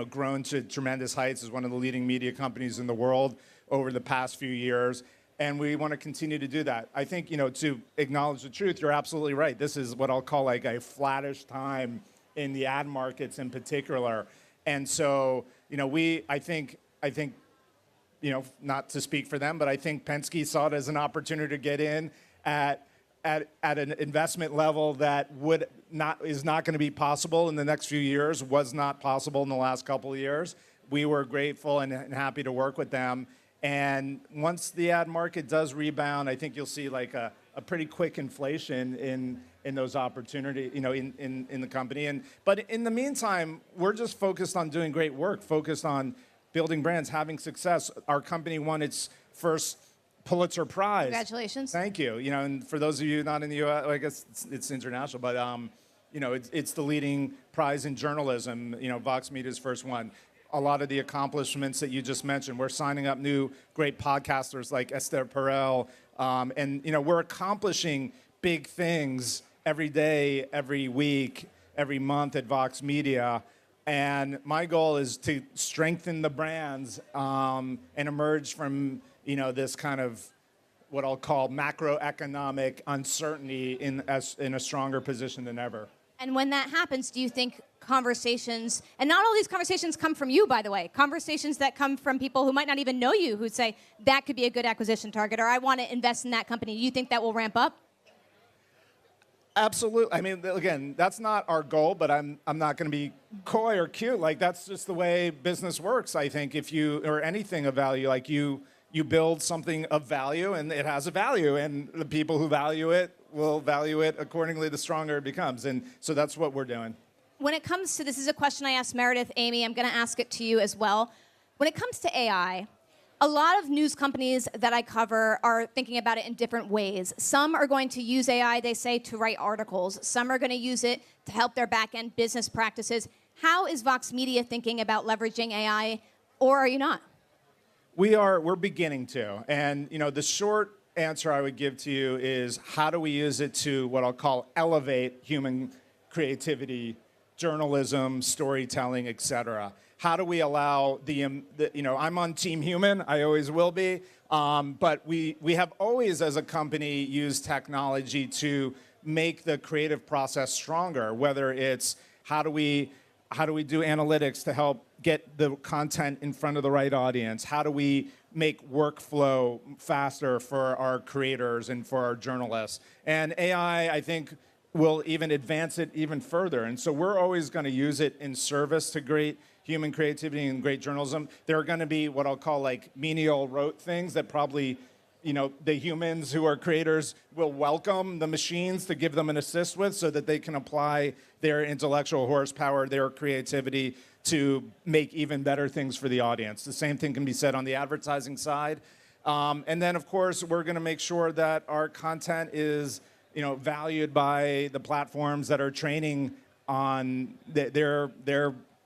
grown to tremendous heights as one of the leading media companies in the world over the past few years, and we want to continue to do that. I think to acknowledge the truth, you're absolutely right. This is what I'll call like a flattish time in the ad markets in particular. And so, I think, not to speak for them, but I think Penske saw it as an opportunity to get in at an investment level that is not going to be possible in the next few years, was not possible in the last couple of years. We were grateful and happy to work with them. And once the ad market does rebound, I think you'll see like a pretty quick inflation in those opportunities, in the company. But in the meantime, we're just focused on doing great work, focused on building brands, having success. Our company won its first Pulitzer Prize. Congratulations. Thank you. And for those of you not in the U.S., I guess it's international, but it's the leading prize in journalism. Vox Media's first one. A lot of the accomplishments that you just mentioned. We're signing up new great podcasters like Esther Perel, and we're accomplishing big things every day, every week, every month at Vox Media. And my goal is to strengthen the brands and emerge from this kind of what I'll call macroeconomic uncertainty in a stronger position than ever. And when that happens, do you think conversations, and not all these conversations come from you, by the way, conversations that come from people who might not even know you, who say, that could be a good acquisition target, or I want to invest in that company, do you think that will ramp up? Absolutely. I mean, again, that's not our goal, but I'm not going to be coy or cute. Like, that's just the way business works, I think. Or anything of value, like you build something of value, and it has a value, and the people who value it will value it accordingly the stronger it becomes. And so that's what we're doing. When it comes to, this is a question I asked Meredith, Amy, I'm going to ask it to you as well. When it comes to AI, a lot of news companies that I cover are thinking about it in different ways. Some are going to use AI, they say, to write articles. Some are going to use it to help their back-end business practices. How is Vox Media thinking about leveraging AI, or are you not? We're beginning to. And, the short answer I would give to you is, how do we use it to what I'll call elevate human creativity, journalism, storytelling, et cetera? How do we allow I'm on Team Human, I always will be, but we have always, as a company, used technology to make the creative process stronger, whether it's how do we do analytics to help get the content in front of the right audience? How do we make workflow faster for our creators and for our journalists? And AI, I think, will even advance it even further. And so we're always going to use it in service to great human creativity and great journalism. There are going to be what I'll call like menial rote things that probably, the humans who are creators will welcome the machines to give them an assist with, so that they can apply their intellectual horsepower, their creativity to make even better things for the audience. The same thing can be said on the advertising side. And then, of course, we're going to make sure that our content is valued by the platforms that are training on their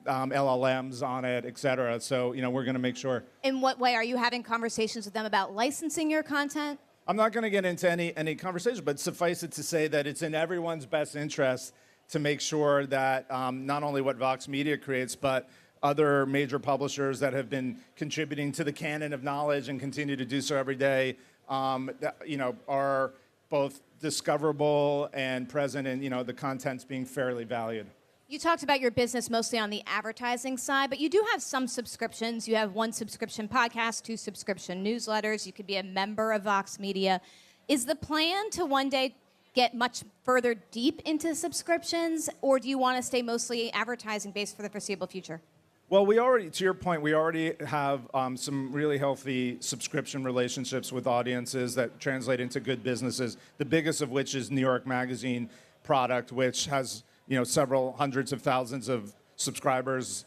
LLMs on it, et cetera. So, we're going to make sure. In what way? Are you having conversations with them about licensing your content? I'm not going to get into any conversation, but suffice it to say that it's in everyone's best interest to make sure that not only what Vox Media creates, but other major publishers that have been contributing to the canon of knowledge and continue to do so every day, are both discoverable and present, and the content's being fairly valued. You talked about your business mostly on the advertising side, but you do have some subscriptions. You have 1 subscription podcast, 2 subscription newsletters. You could be a member of Vox Media. Is the plan to one day get much further deep into subscriptions, or do you want to stay mostly advertising based for the foreseeable future? Well, we already, to your point, we already have some really healthy subscription relationships with audiences that translate into good businesses. The biggest of which is New York Magazine product, which has several hundreds of thousands of subscribers.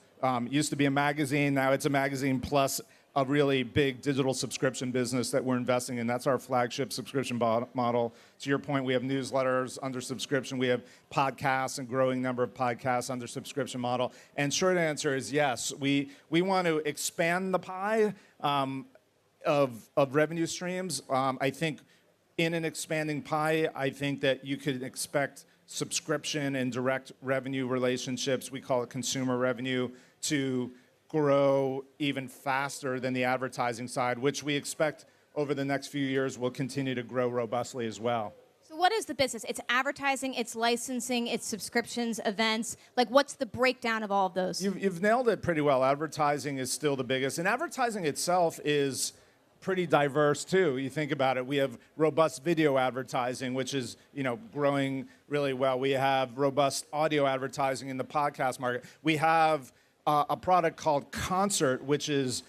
Used to be a magazine, now it's a magazine plus a really big digital subscription business that we're investing in. That's our flagship subscription model. To your point, we have newsletters under subscription. We have podcasts and growing number of podcasts under subscription model. And short answer is yes. We want to expand the pie of revenue streams. I think in an expanding pie, I think that you could expect subscription and direct revenue relationships, we call it consumer revenue, to grow even faster than the advertising side, which we expect over the next few years will continue to grow robustly as well. So what is the business? It's advertising, it's licensing, it's subscriptions, events. Like, what's the breakdown of all of those? You've nailed it pretty well. Advertising is still the biggest. And advertising itself is pretty diverse, too. You think about it. We have robust video advertising, which is growing really well. We have robust audio advertising in the podcast market. We have a product called Concert, which is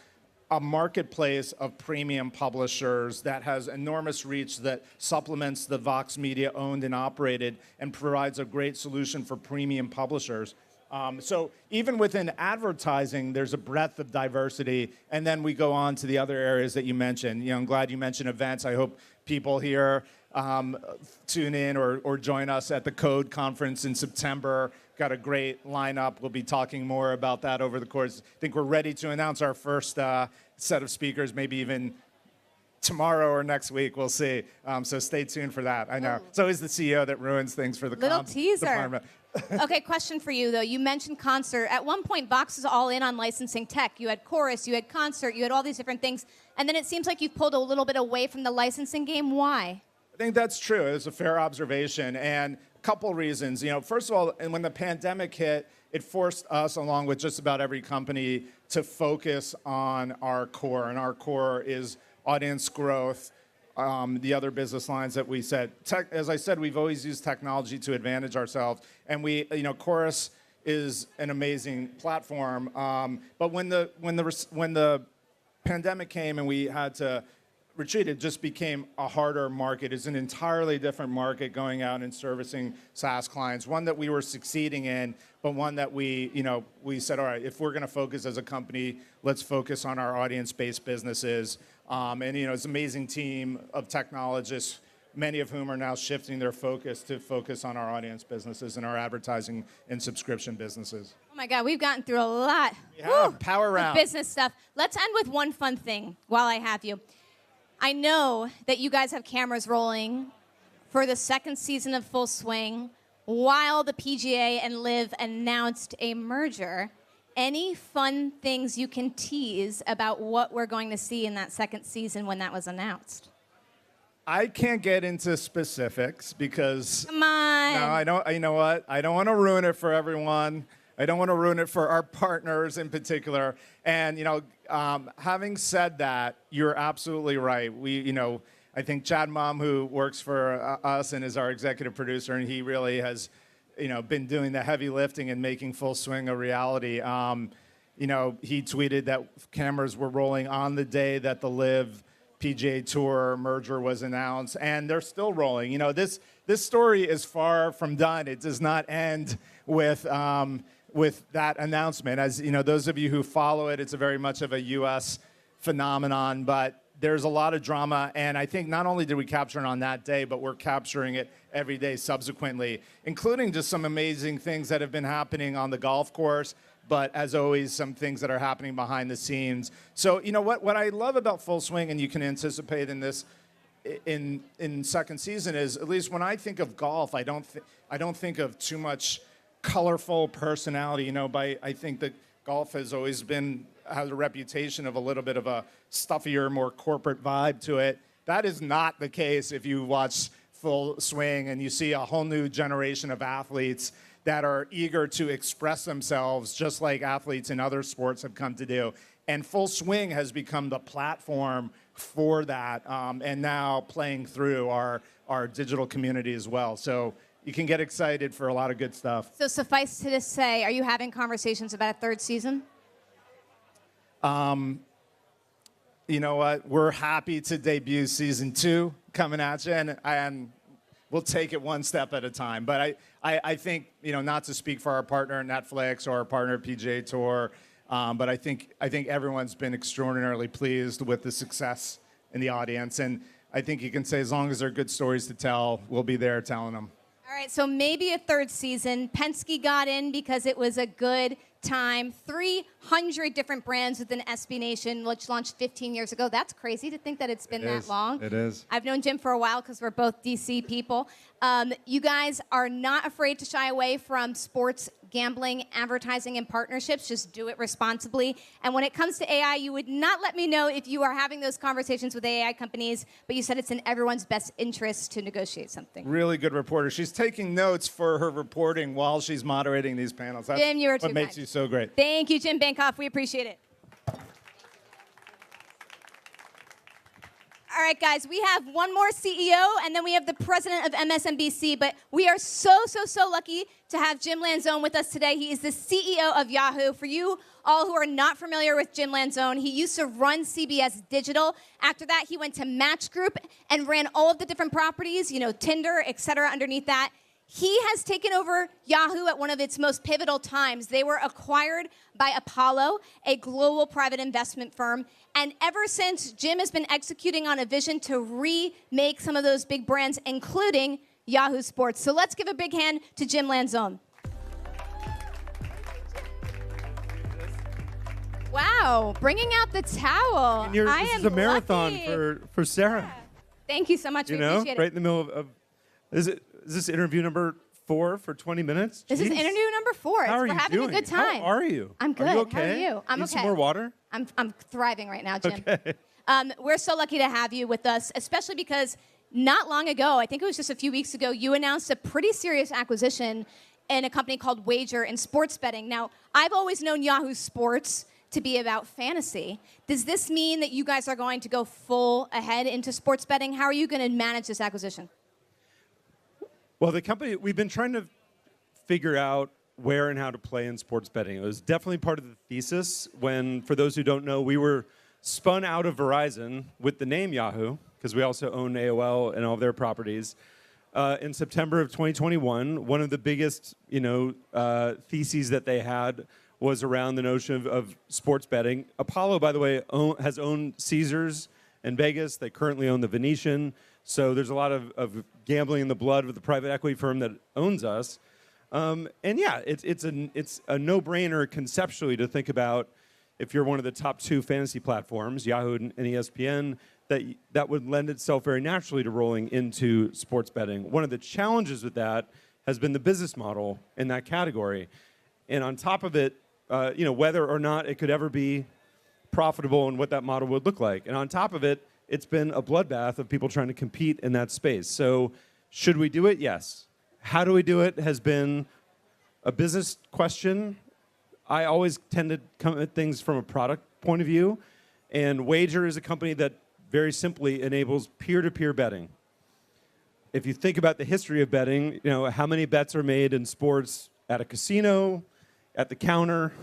a marketplace of premium publishers that has enormous reach that supplements the Vox Media owned and operated and provides a great solution for premium publishers. So even within advertising, there's a breadth of diversity. And then we go on to the other areas that you mentioned. I'm glad you mentioned events. I hope people here tune in or join us at the Code Conference in September. Got a great lineup. We'll be talking more about that over the course. I think we're ready to announce our first set of speakers, maybe even tomorrow or next week. We'll see. So stay tuned for that. I know. It's always the CEO that ruins things for the Little comms teaser. department. Okay, question for you, though. You mentioned Concert. At one point, Vox was all in on licensing tech. You had Chorus, you had Concert, you had all these different things. And then it seems like you've pulled a little bit away from the licensing game. Why? I think that's true. It's a fair observation. And a couple reasons. First of all, and when the pandemic hit, it forced us, along with just about every company, to focus on our core. And our core is audience growth, the other business lines that we said. As I said, we've always used technology to advantage ourselves. And Chorus is an amazing platform. But when the pandemic came and we had to retreat, it just became a harder market. It's an entirely different market going out and servicing SaaS clients, one that we were succeeding in, but one that we said, all right, if we're going to focus as a company, let's focus on our audience-based businesses. And it's an amazing team of technologists, many of whom are now shifting their focus to focus on our audience businesses and our advertising and subscription businesses. Oh my God, we've gotten through a lot. Yeah, power round. Business stuff. Let's end with one fun thing while I have you. I know that you guys have cameras rolling for the second season of Full Swing while the PGA and LIV announced a merger. Any fun things you can tease about what we're going to see in that second season when that was announced? I can't get into specifics because... Come on. No, I don't. You know what? I don't want to ruin it for everyone. I don't want to ruin it for our partners in particular. And, having said that, you're absolutely right. I think Chad Mom, who works for us and is our executive producer, and he really has, been doing the heavy lifting and making Full Swing a reality. He tweeted that cameras were rolling on the day that the LIV PGA Tour merger was announced, and they're still rolling. This story is far from done. It does not end with that announcement. As those of you who follow it, it's a very much of a U.S. phenomenon, but there's a lot of drama, and I think not only did we capture it on that day, but we're capturing it every day subsequently, including just some amazing things that have been happening on the golf course, but as always, some things that are happening behind the scenes. So, what I love about Full Swing, and you can anticipate in this in second season, is at least when I think of golf, I don't think of too much colorful personality. I think that golf has always has a reputation of a little bit of a stuffier, more corporate vibe to it. That is not the case if you watch Full Swing and you see a whole new generation of athletes that are eager to express themselves just like athletes in other sports have come to do. And Full Swing has become the platform for that, and now playing through our digital community as well. So you can get excited for a lot of good stuff. So suffice to say, are you having conversations about a third season? You know what? We're happy to debut season 2 coming at you, and we'll take it one step at a time. But I think, not to speak for our partner Netflix or our partner PGA Tour, but I think everyone's been extraordinarily pleased with the success in the audience. And I think you can say as long as there are good stories to tell, we'll be there telling them. All right, so maybe a third season. Penske got in because it was a good time. 300 different brands within SB Nation, which launched 15 years ago. That's crazy to think that it's been that long. It is. I've known Jim for a while because we're both DC people. You guys are not afraid to shy away from sports gambling, advertising, and partnerships. Just do it responsibly. And when it comes to AI, you would not let me know if you are having those conversations with AI companies, but you said it's in everyone's best interest to negotiate something. Really good reporter. She's taking notes for her reporting while she's moderating these panels. That's Jim, you are too what makes kind. you so great. Thank you, Jim Bankoff. We appreciate it. All right, guys, we have one more CEO, and then we have the president of MSNBC, but we are so lucky to have Jim Lanzone with us today. He is the CEO of Yahoo. For you all who are not familiar with Jim Lanzone, he used to run CBS Digital. After that, he went to Match Group and ran all of the different properties, Tinder, et cetera, underneath that. He has taken over Yahoo at one of its most pivotal times. They were acquired by Apollo, a global private investment firm. And ever since, Jim has been executing on a vision to remake some of those big brands, including Yahoo Sports. So let's give a big hand to Jim Lanzone. Wow, bringing out the towel. This is a marathon for Sarah. Yeah. Thank you so much. We appreciate right it. in the middle of is this interview number 4 for 20 minutes? This is interview number 4. How are We're you having doing? a good time. How are you? I'm good. Are you okay? How are you? I'm Need okay. some more water? I'm thriving right now, Jim. Okay. We're so lucky to have you with us, especially because not long ago, I think it was just a few weeks ago, you announced a pretty serious acquisition in a company called Wager in sports betting. Now, I've always known Yahoo Sports to be about fantasy. Does this mean that you guys are going to go full ahead into sports betting? How are you going to manage this acquisition? Well, the company, we've been trying to figure out where and how to play in sports betting. It was definitely part of the thesis when, for those who don't know, we were spun out of Verizon with the name Yahoo, because we also own AOL and all of their properties. In September of 2021, one of the biggest, theses that they had was around the notion of sports betting. Apollo, by the way, has owned Caesars in Vegas. They currently own the Venetian. So there's a lot of gambling in the blood with the private equity firm that owns us. And yeah, it's a no-brainer conceptually to think about if you're one of the top 2 fantasy platforms, Yahoo and ESPN, that would lend itself very naturally to rolling into sports betting. One of the challenges with that has been the business model in that category. And on top of it, whether or not it could ever be profitable and what that model would look like. And on top of it, it's been a bloodbath of people trying to compete in that space. So should we do it? Yes. How do we do it has been a business question. I always tend to come at things from a product point of view. And Wager is a company that very simply enables peer-to-peer betting. If you think about the history of betting, how many bets are made in sports at a casino, at the counter,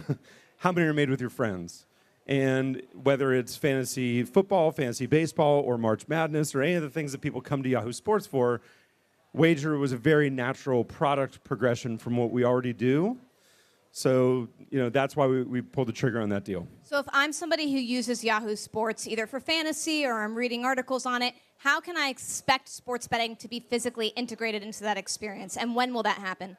how many are made with your friends? And whether it's fantasy football, fantasy baseball, or March Madness, or any of the things that people come to Yahoo Sports for, Wager was a very natural product progression from what we already do. So, that's why we pulled the trigger on that deal. So if I'm somebody who uses Yahoo Sports either for fantasy or I'm reading articles on it, how can I expect sports betting to be physically integrated into that experience? And when will that happen?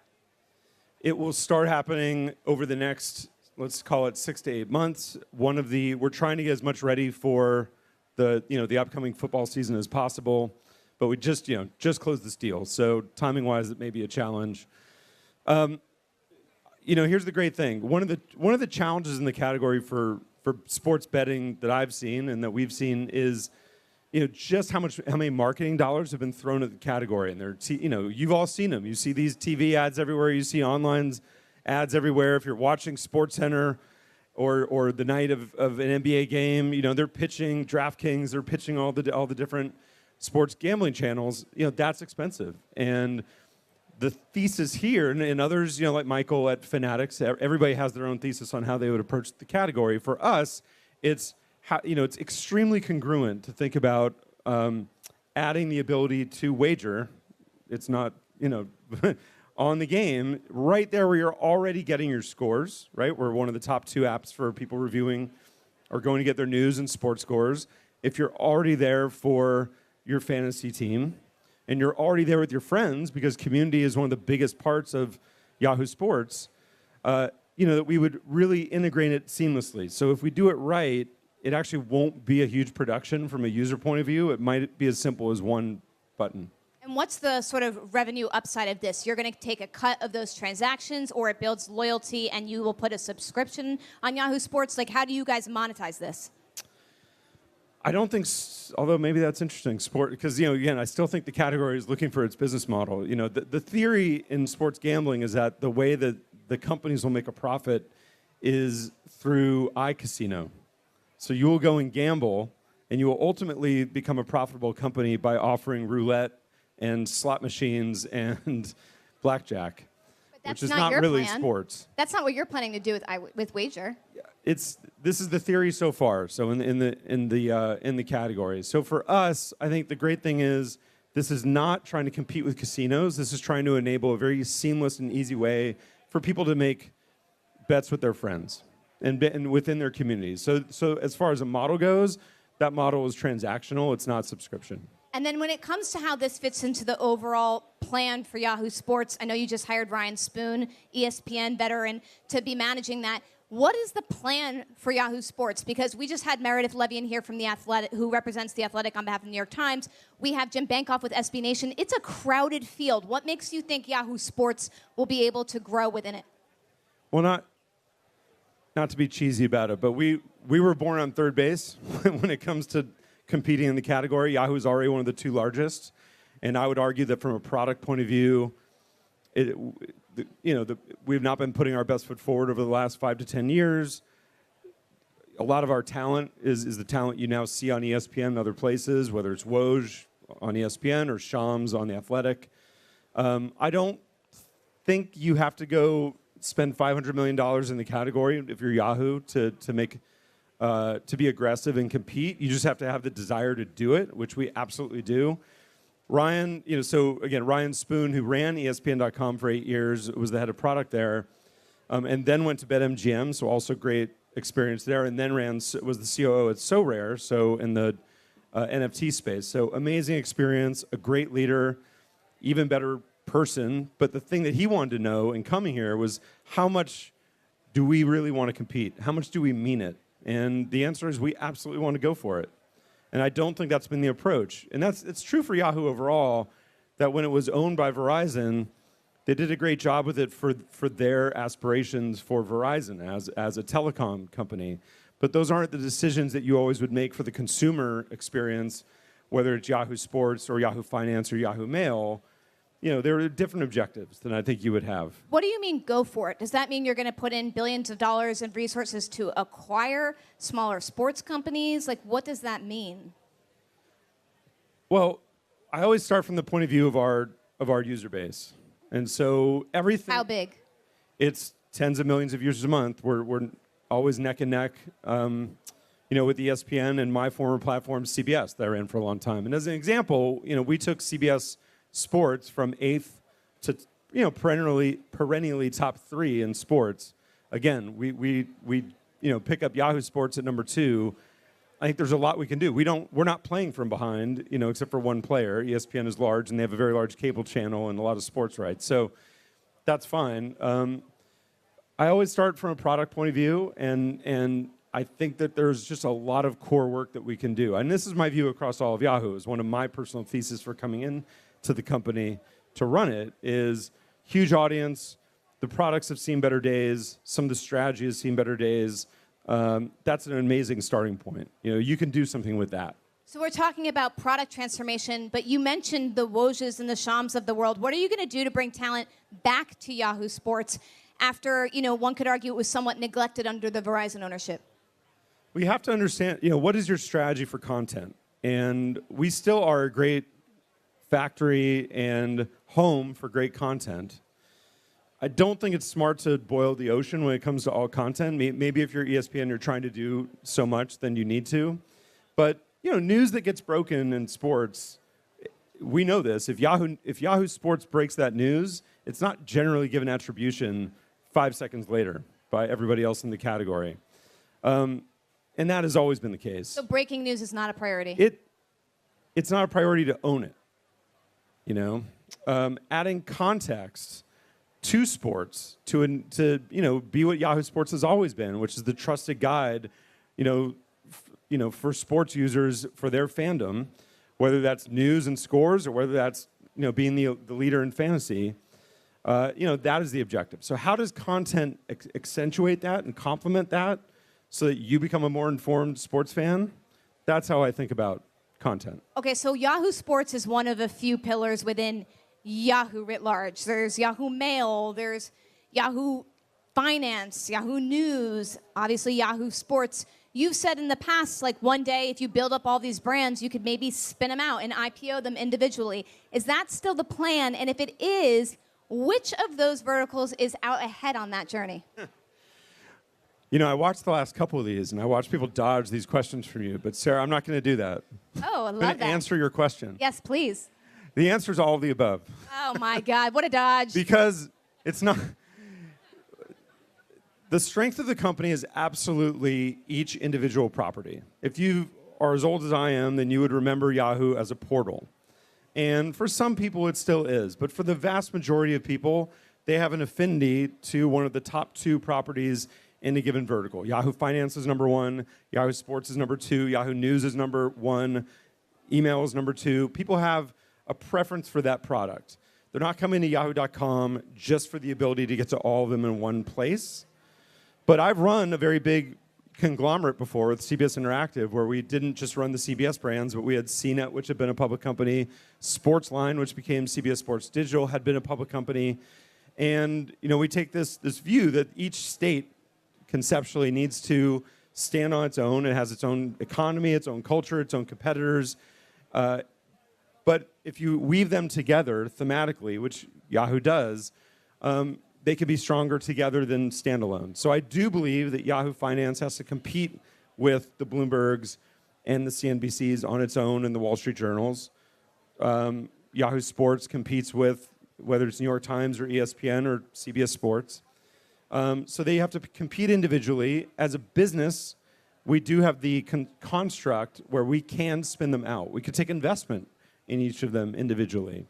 It will start happening over the next, let's call it 6 to 8 months. We're trying to get as much ready for the upcoming football season as possible, but we just closed this deal. So timing-wise, it may be a challenge. Here's the great thing. One of the challenges in the category for sports betting that I've seen and that we've seen is, just how many marketing dollars have been thrown at the category. And you've all seen them. You see these TV ads everywhere. You see online ads everywhere. If you're watching SportsCenter, or the night of an NBA game, they're pitching DraftKings, they're pitching all the different sports gambling channels. That's expensive. And the thesis here, and others, like Michael at Fanatics, everybody has their own thesis on how they would approach the category. For us, it's it's extremely congruent to think about adding the ability to wager. It's not, on the game, right there where you're already getting your scores, right? We're one of the top 2 apps for people reviewing or going to get their news and sports scores. If you're already there for your fantasy team, and you're already there with your friends, because community is one of the biggest parts of Yahoo Sports, that we would really integrate it seamlessly. So if we do it right, it actually won't be a huge production from a user point of view. It might be as simple as one button. And what's the sort of revenue upside of this? You're going to take a cut of those transactions, or it builds loyalty and you will put a subscription on Yahoo Sports? Like, how do you guys monetize this? I don't think, although maybe that's interesting, because, again, I still think the category is looking for its business model. The theory in sports gambling is that the way that the companies will make a profit is through iCasino. So you will go and gamble, and you will ultimately become a profitable company by offering roulette and slot machines and blackjack, which is not really sports. That's not what you're planning to do with Wager. This is the theory so far. So in the category. So for us, I think the great thing is this is not trying to compete with casinos. This is trying to enable a very seamless and easy way for people to make bets with their friends and within their communities. So as far as a model goes, that model is transactional. It's not subscription. And then when it comes to how this fits into the overall plan for Yahoo Sports, I know you just hired Ryan Spoon, ESPN veteran, to be managing that. What is the plan for Yahoo Sports? Because we just had Meredith Levy in here from The Athletic, who represents The Athletic on behalf of the New York Times. We have Jim Bankoff with SB Nation. It's a crowded field. What makes you think Yahoo Sports will be able to grow within it? Well, not to be cheesy about it, but we were born on third base when it comes to competing in the category. Yahoo is already one of the 2 largest, and I would argue that from a product point of view, we've not been putting our best foot forward over the last 5 to 10 years. A lot of our talent is the talent you now see on ESPN and other places, whether it's Woj on ESPN or Shams on The Athletic. I don't think you have to go spend $500 million in the category if you're Yahoo to be aggressive and compete. You just have to have the desire to do it, which we absolutely do. Ryan, Ryan Spoon, who ran ESPN.com for 8 years, was the head of product there, and then went to BetMGM, so also great experience there, and then was the COO at SoRare, so in the NFT space. So amazing experience, a great leader, even better person. But the thing that he wanted to know in coming here was, how much do we really want to compete? How much do we mean it? And the answer is, we absolutely want to go for it. And I don't think that's been the approach. And it's true for Yahoo overall, that when it was owned by Verizon, they did a great job with it for their aspirations for Verizon as a telecom company. But those aren't the decisions that you always would make for the consumer experience, whether it's Yahoo Sports or Yahoo Finance or Yahoo Mail. There are different objectives than I think you would have. What do you mean, go for it? Does that mean you're going to put in billions of dollars in resources to acquire smaller sports companies? Like, what does that mean? Well, I always start from the point of view of our user base. And so everything... How big? It's tens of millions of users a month. We're always neck and neck, with ESPN and my former platform, CBS, that I ran for a long time. And as an example, we took CBS Sports from 8th to perennially top 3 in sports. Again, we pick up Yahoo Sports at number 2. I think there's a lot we can do. We're not playing from behind, except for one player. ESPN is large, and they have a very large cable channel and a lot of sports rights. So that's fine. I always start from a product point of view, and I think that there's just a lot of core work that we can do. And this is my view across all of Yahoo. It's one of my personal theses for coming in to the company to run it is huge audience. The products have seen better days. Some of the strategy has seen better days. That's an amazing starting point. You can do something with that. So we're talking about product transformation, but you mentioned the Wojs and the Shams of the world. What are you going to do to bring talent back to Yahoo Sports after, one could argue it was somewhat neglected under the Verizon ownership? We have to understand, what is your strategy for content? And we still are a great factory and home for great content. I don't think it's smart to boil the ocean when it comes to all content. Maybe if you're ESPN, you're trying to do so much, then you need to. But, news that gets broken in sports, we know this. If Yahoo Sports breaks that news, it's not generally given attribution 5 seconds later by everybody else in the category. And that has always been the case. So breaking news is not a priority? It's not a priority to own it. Adding context to sports to be what Yahoo Sports has always been, which is the trusted guide, for sports users for their fandom, whether that's news and scores or whether that's being the leader in fantasy. That is the objective. So how does content accentuate that and complement that so that you become a more informed sports fan? That's how I think about content. Okay, so Yahoo Sports is one of a few pillars within Yahoo writ large. There's Yahoo Mail, there's Yahoo Finance, Yahoo News, obviously Yahoo Sports. You've said in the past, like one day if you build up all these brands, you could maybe spin them out and IPO them individually. Is that still the plan? And if it is, which of those verticals is out ahead on that journey? I watched the last couple of these, and I watched people dodge these questions from you. But, Sarah, I'm not going to do that. Oh, I love I'm that. going to answer your question. Yes, please. The answer is all of the above. Oh, my God. What a dodge. Because it's not... The strength of the company is absolutely each individual property. If you are as old as I am, then you would remember Yahoo as a portal. And for some people, it still is. But for the vast majority of people, they have an affinity to one of the top 2 properties in a given vertical. Yahoo Finance is number 1, Yahoo Sports is number 2, Yahoo News is number 1, email is number 2. People have a preference for that product. They're not coming to yahoo.com just for the ability to get to all of them in one place. But I've run a very big conglomerate before with CBS Interactive, where we didn't just run the CBS brands, but we had CNET, which had been a public company, Sportsline, which became CBS Sports Digital, had been a public company. And we take this view that each state conceptually needs to stand on its own. It has its own economy, its own culture, its own competitors. But if you weave them together thematically, which Yahoo does, they can be stronger together than standalone. So I do believe that Yahoo Finance has to compete with the Bloombergs and the CNBCs on its own and the Wall Street Journals. Yahoo Sports competes with whether it's New York Times or ESPN or CBS Sports. So they have to compete individually. As a business, we do have the construct where we can spin them out. We could take investment in each of them individually.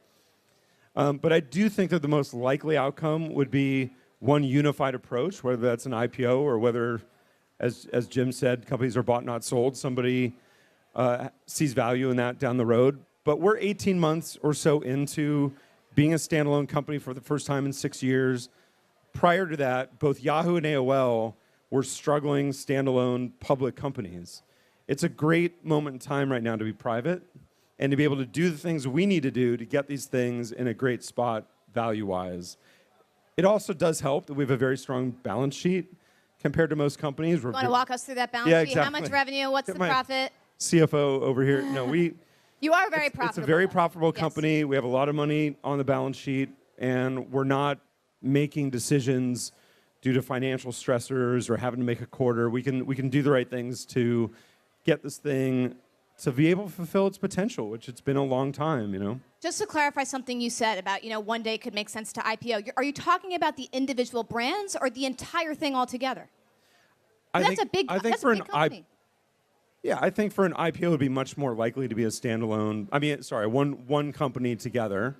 But I do think that the most likely outcome would be one unified approach, whether that's an IPO or whether, as Jim said, companies are bought, not sold. Somebody sees value in that down the road. But we're 18 months or so into being a standalone company for the first time in 6 years. Prior to that, both Yahoo and AOL were struggling standalone public companies. It's a great moment in time right now to be private and to be able to do the things we need to do to get these things in a great spot value-wise. It also does help that we have a very strong balance sheet compared to most companies. You want to walk us through that balance sheet? Exactly. How much revenue? What's Get the my profit? CFO over here. No, You are very profitable. It's a very profitable Yes. company. We have a lot of money on the balance sheet, and we're not making decisions due to financial stressors or having to make a quarter. We can do the right things to get this thing to be able to fulfill its potential, which it's been a long time, Just to clarify something you said about, one day could make sense to IPO. Are you talking about the individual brands or the entire thing altogether? That's a big company. Yeah, I think for an IPO it would be much more likely to be a standalone. One company together.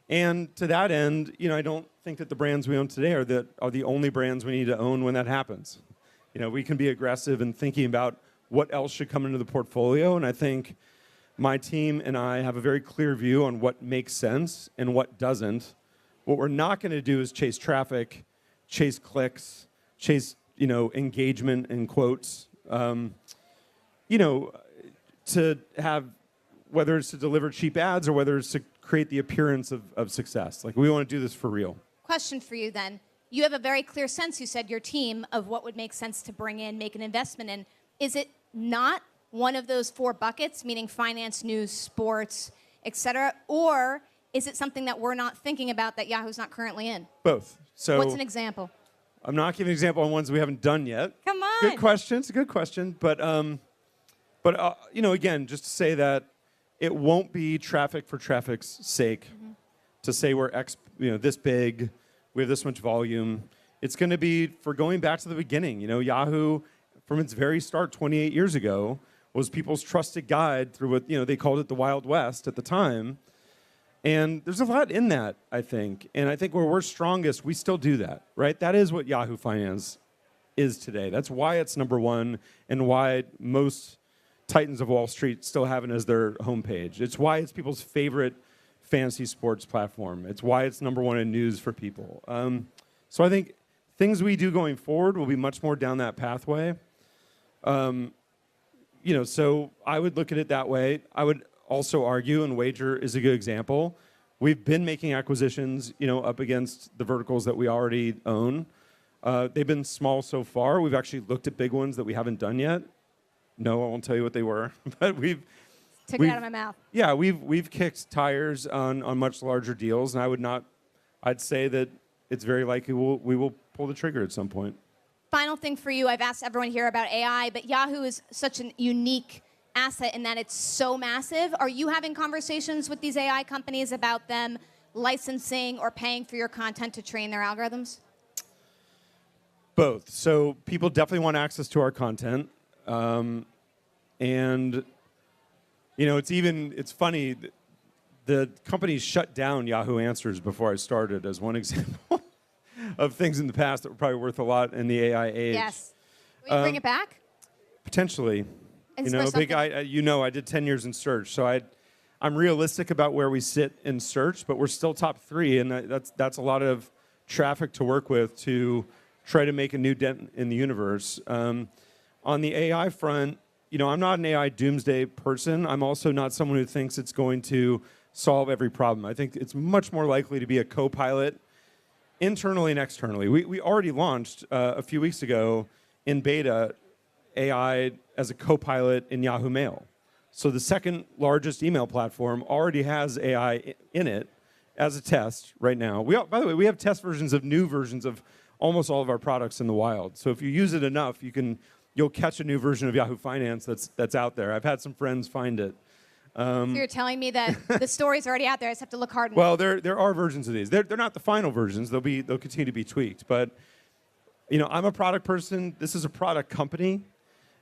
And to that end, I don't think that the brands we own today are the only brands we need to own when that happens. We can be aggressive in thinking about what else should come into the portfolio, and I think my team and I have a very clear view on what makes sense and what doesn't. What we're not going to do is chase traffic, chase clicks, chase engagement and quotes. To have, whether it's to deliver cheap ads or whether it's to create the appearance of success. Like, we want to do this for real. Question for you then. you have a very clear sense, you said, your team, of what would make sense to bring in, make an investment in. Is it not one of those 4 buckets, meaning finance, news, sports, et cetera? Or is it something that we're not thinking about that Yahoo's not currently in? Both. So what's an example? I'm not giving an example on ones we haven't done yet. Come on. Good question. It's a good question. But again, just to say that it won't be traffic for traffic's sake. To say we're this big, we have this much volume. It's going to be for going back to the beginning. Yahoo, from its very start 28 years ago, was people's trusted guide through what they called it the Wild West at the time. And there's a lot in that, I think. And I think where we're strongest, we still do that, right? That is what Yahoo Finance is today. That's why it's number 1 and why most titans of Wall Street still have it as their homepage. It's why it's people's favorite fantasy sports platform. It's why it's number 1 in news for people. So I think things we do going forward will be much more down that pathway. So I would look at it that way. I would also argue, and Wager is a good example, we've been making acquisitions, up against the verticals that we already own. They've been small so far. We've actually looked at big ones that we haven't done yet. No, I won't tell you what they were, but Took it out of my mouth. Yeah, we've kicked tires on much larger deals, and I'd say that it's very likely we will pull the trigger at some point. Final thing for you, I've asked everyone here about AI, but Yahoo is such a unique asset in that it's so massive. Are you having conversations with these AI companies about them licensing or paying for your content to train their algorithms? Both. So people definitely want access to our content. And it's funny, the company shut down Yahoo Answers before I started as one example of things in the past that were probably worth a lot in the AI age. Yes. Will you bring it back? Potentially. And I did 10 years in search, so I'm realistic about where we sit in search, but we're still top 3, and that's a lot of traffic to work with to try to make a new dent in the universe. On the AI front, I'm not an AI doomsday person. I'm also not someone who thinks it's going to solve every problem. I think it's much more likely to be a co-pilot internally and externally. We already launched a few weeks ago in beta AI as a co-pilot in Yahoo Mail. So the second largest email platform already has AI in it as a test right now. By the way, we have test versions of new versions of almost all of our products in the wild. So if you use it enough, you'll catch a new version of Yahoo Finance that's out there. I've had some friends find it. So you're telling me that the story's already out there. I just have to look hard enough. Well, there are versions of these. They're not the final versions. They'll continue to be tweaked. But I'm a product person. This is a product company,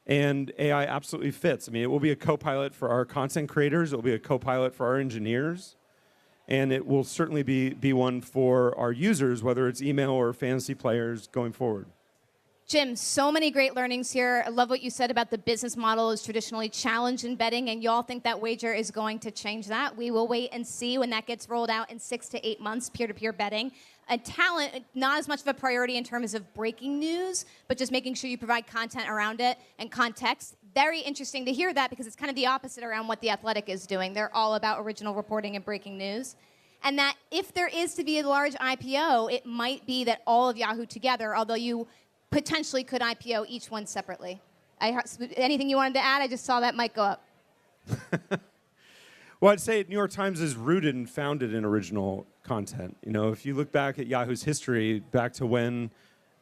and AI absolutely fits. I mean, it will be a co-pilot for our content creators. It will be a co-pilot for our engineers, and it will certainly be one for our users, whether it's email or fantasy players going forward. Jim, so many great learnings here. I love what you said about the business model is traditionally challenged in betting, and y'all think that Wager is going to change that. We will wait and see when that gets rolled out in 6 to 8 months, peer-to-peer betting. And talent, not as much of a priority in terms of breaking news, but just making sure you provide content around it and context. Very interesting to hear that because it's kind of the opposite around what The Athletic is doing. They're all about original reporting and breaking news. And that if there is to be a large IPO, it might be that all of Yahoo together, although you potentially could IPO each one separately. Anything you wanted to add? I just saw that mic go up. Well, I'd say New York Times is rooted and founded in original content. If you look back at Yahoo's history, back to when,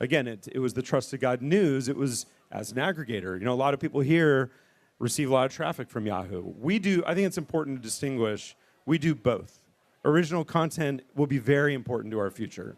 again, it was the trusted guide news, it was as an aggregator. A lot of people here receive a lot of traffic from Yahoo. I think it's important to distinguish, we do both. Original content will be very important to our future.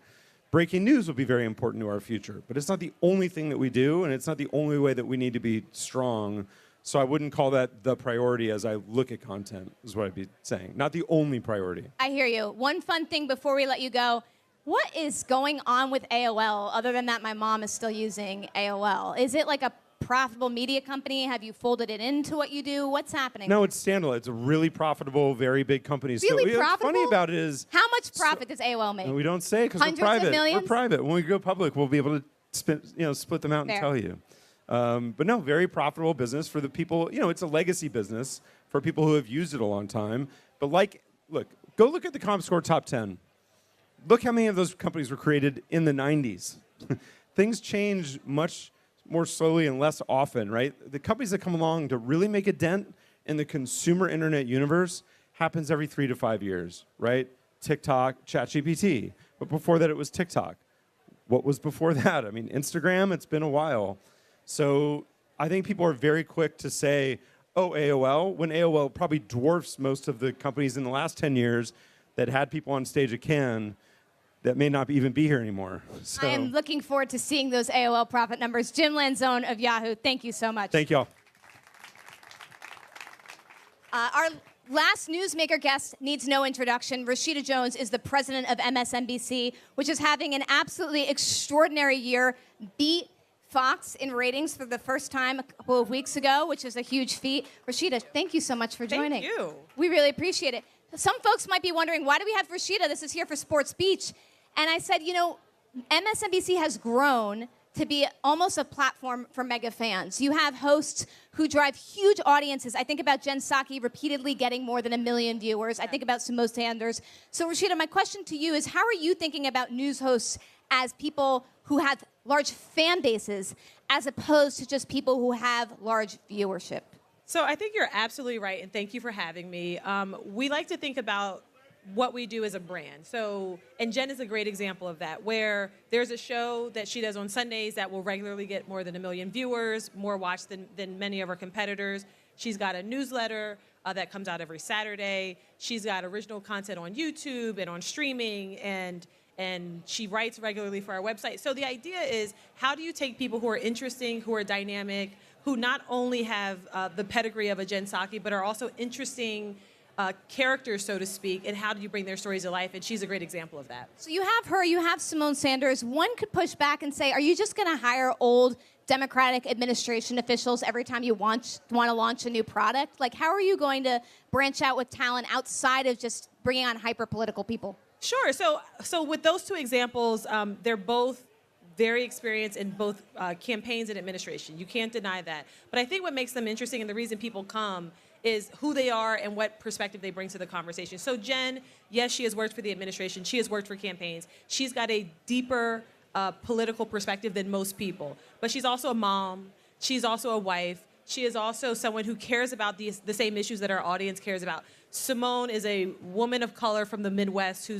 Breaking news will be very important to our future, but it's not the only thing that we do, and it's not the only way that we need to be strong. So I wouldn't call that the priority as I look at content, is what I'd be saying. Not the only priority. I hear you. One fun thing before we let you go. What is going on with AOL, other than that my mom is still using AOL? Is it like a profitable media company? Have you folded it into what you do? What's happening? No, it's standalone. It's a really profitable, very big company. Really so, profitable? What's funny about it is... How much profit does AOL make? We don't say because we're Hundreds private. of millions? We're private. When we go public, we'll be able to split them out Fair. and tell you. But no, very profitable business for the people. It's a legacy business for people who have used it a long time. But look, go look at the ComScore top 10. look how many of those companies were created in the 90s. Things change much more slowly and less often, right? The companies that come along to really make a dent in the consumer internet universe happens every 3 to 5 years, right? TikTok, ChatGPT. But before that, it was TikTok. What was before that? I mean, Instagram, it's been a while. So I think people are very quick to say, oh, AOL, when AOL probably dwarfs most of the companies in the last 10 years that had people on stage at Cannes that may not even be here anymore. So, I am looking forward to seeing those AOL profit numbers. Jim Lanzone of Yahoo, thank you so much. thank y'all. Our last newsmaker guest needs no introduction. Rashida Jones is the president of MSNBC, which is having an absolutely extraordinary year. Beat Fox in ratings for the first time a couple of weeks ago, which is a huge feat. Rashida, thank you so much for joining. Thank you. We really appreciate it. Some folks might be wondering, why do we have Rashida? This is here for Sports Beach. And I said, MSNBC has grown to be almost a platform for mega fans. You have hosts who drive huge audiences. I think about Jen Psaki repeatedly getting more than 1 million viewers. I think about Samo Sanders. So Rashida, my question to you is, how are you thinking about news hosts as people who have large fan bases as opposed to just people who have large viewership? So I think you're absolutely right, and thank you for having me. We like to think about what we do as a brand. So, and Jen is a great example of that, where there's a show that she does on Sundays that will regularly get more than 1 million viewers, more watched than many of her competitors. She's got a newsletter that comes out every Saturday. She's got original content on YouTube and on streaming, and she writes regularly for our website. So the idea is, how do you take people who are interesting, who are dynamic, who not only have the pedigree of a Jen Psaki, but are also interesting characters, so to speak, and how do you bring their stories to life? And she's a great example of that. So you have her, you have Simone Sanders. One could push back and say, are you just going to hire old Democratic administration officials every time you want to launch a new product? Like, how are you going to branch out with talent outside of just bringing on hyper-political people? Sure. So with those two examples, they're both very experienced in both campaigns and administration. You can't deny that. But I think what makes them interesting, and the reason people come, is who they are and what perspective they bring to the conversation. So Jen, yes, she has worked for the administration. She has worked for campaigns. She's got a deeper political perspective than most people. But she's also a mom. She's also a wife. She is also someone who cares about the same issues that our audience cares about. Simone is a woman of color from the Midwest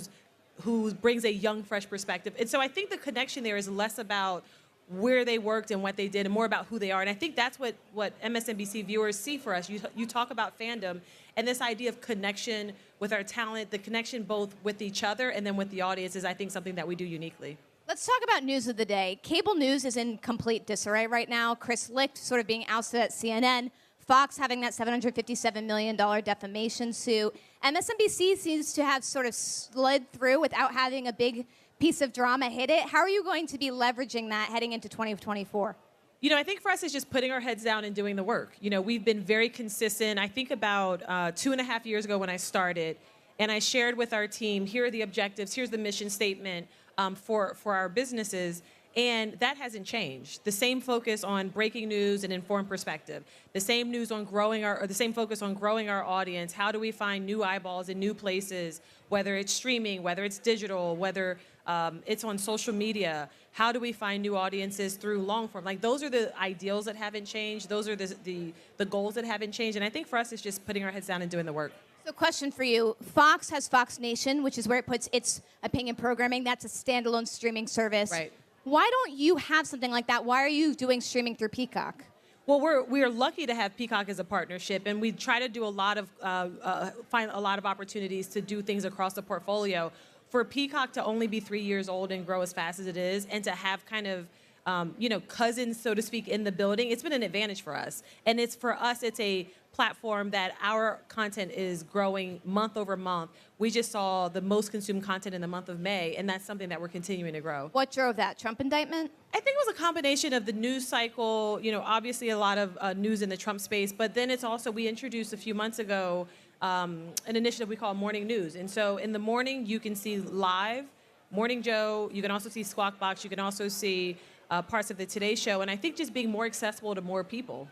who brings a young, fresh perspective. And so I think the connection there is less about where they worked and what they did, and more about who they are. And I think that's what MSNBC viewers see for us. You talk about fandom, and this idea of connection with our talent, the connection both with each other and then with the audience is, I think, something that we do uniquely. Let's talk about news of the day. Cable news is in complete disarray right now. Chris Licht sort of being ousted at CNN. Fox having that $757 million defamation suit. MSNBC seems to have sort of slid through without having a big piece of drama hit it. How are you going to be leveraging that heading into 2024? I think for us it's just putting our heads down and doing the work. We've been very consistent. I think about 2.5 years ago when I started, and I shared with our team, here are the objectives, here's the mission statement for our businesses. And that hasn't changed. The same focus on breaking news and informed perspective. The same focus on growing our audience. How do we find new eyeballs in new places, whether it's streaming, whether it's digital, whether it's on social media? How do we find new audiences through long form? Like, those are the ideals that haven't changed. Those are the goals that haven't changed. And I think for us, it's just putting our heads down and doing the work. So question for you. Fox has Fox Nation, which is where it puts its opinion programming. That's a standalone streaming service. Right. Why don't you have something like that? Why are you doing streaming through Peacock? Well, we are lucky to have Peacock as a partnership, and we try to do find a lot of opportunities to do things across the portfolio. For Peacock to only be 3 years old and grow as fast as it is, and to have kind of cousins, so to speak, in the building, it's been an advantage for us. And it's a platform that our content is growing month over month. We just saw the most consumed content in the month of May, and that's something that we're continuing to grow. What drove that? Trump indictment? I think it was a combination of the news cycle, obviously a lot of news in the Trump space, but then it's also, we introduced a few months ago an initiative we call Morning News. And so in the morning, you can see live, Morning Joe, you can also see Squawk Box, you can also see parts of the Today Show, and I think just being more accessible to more people.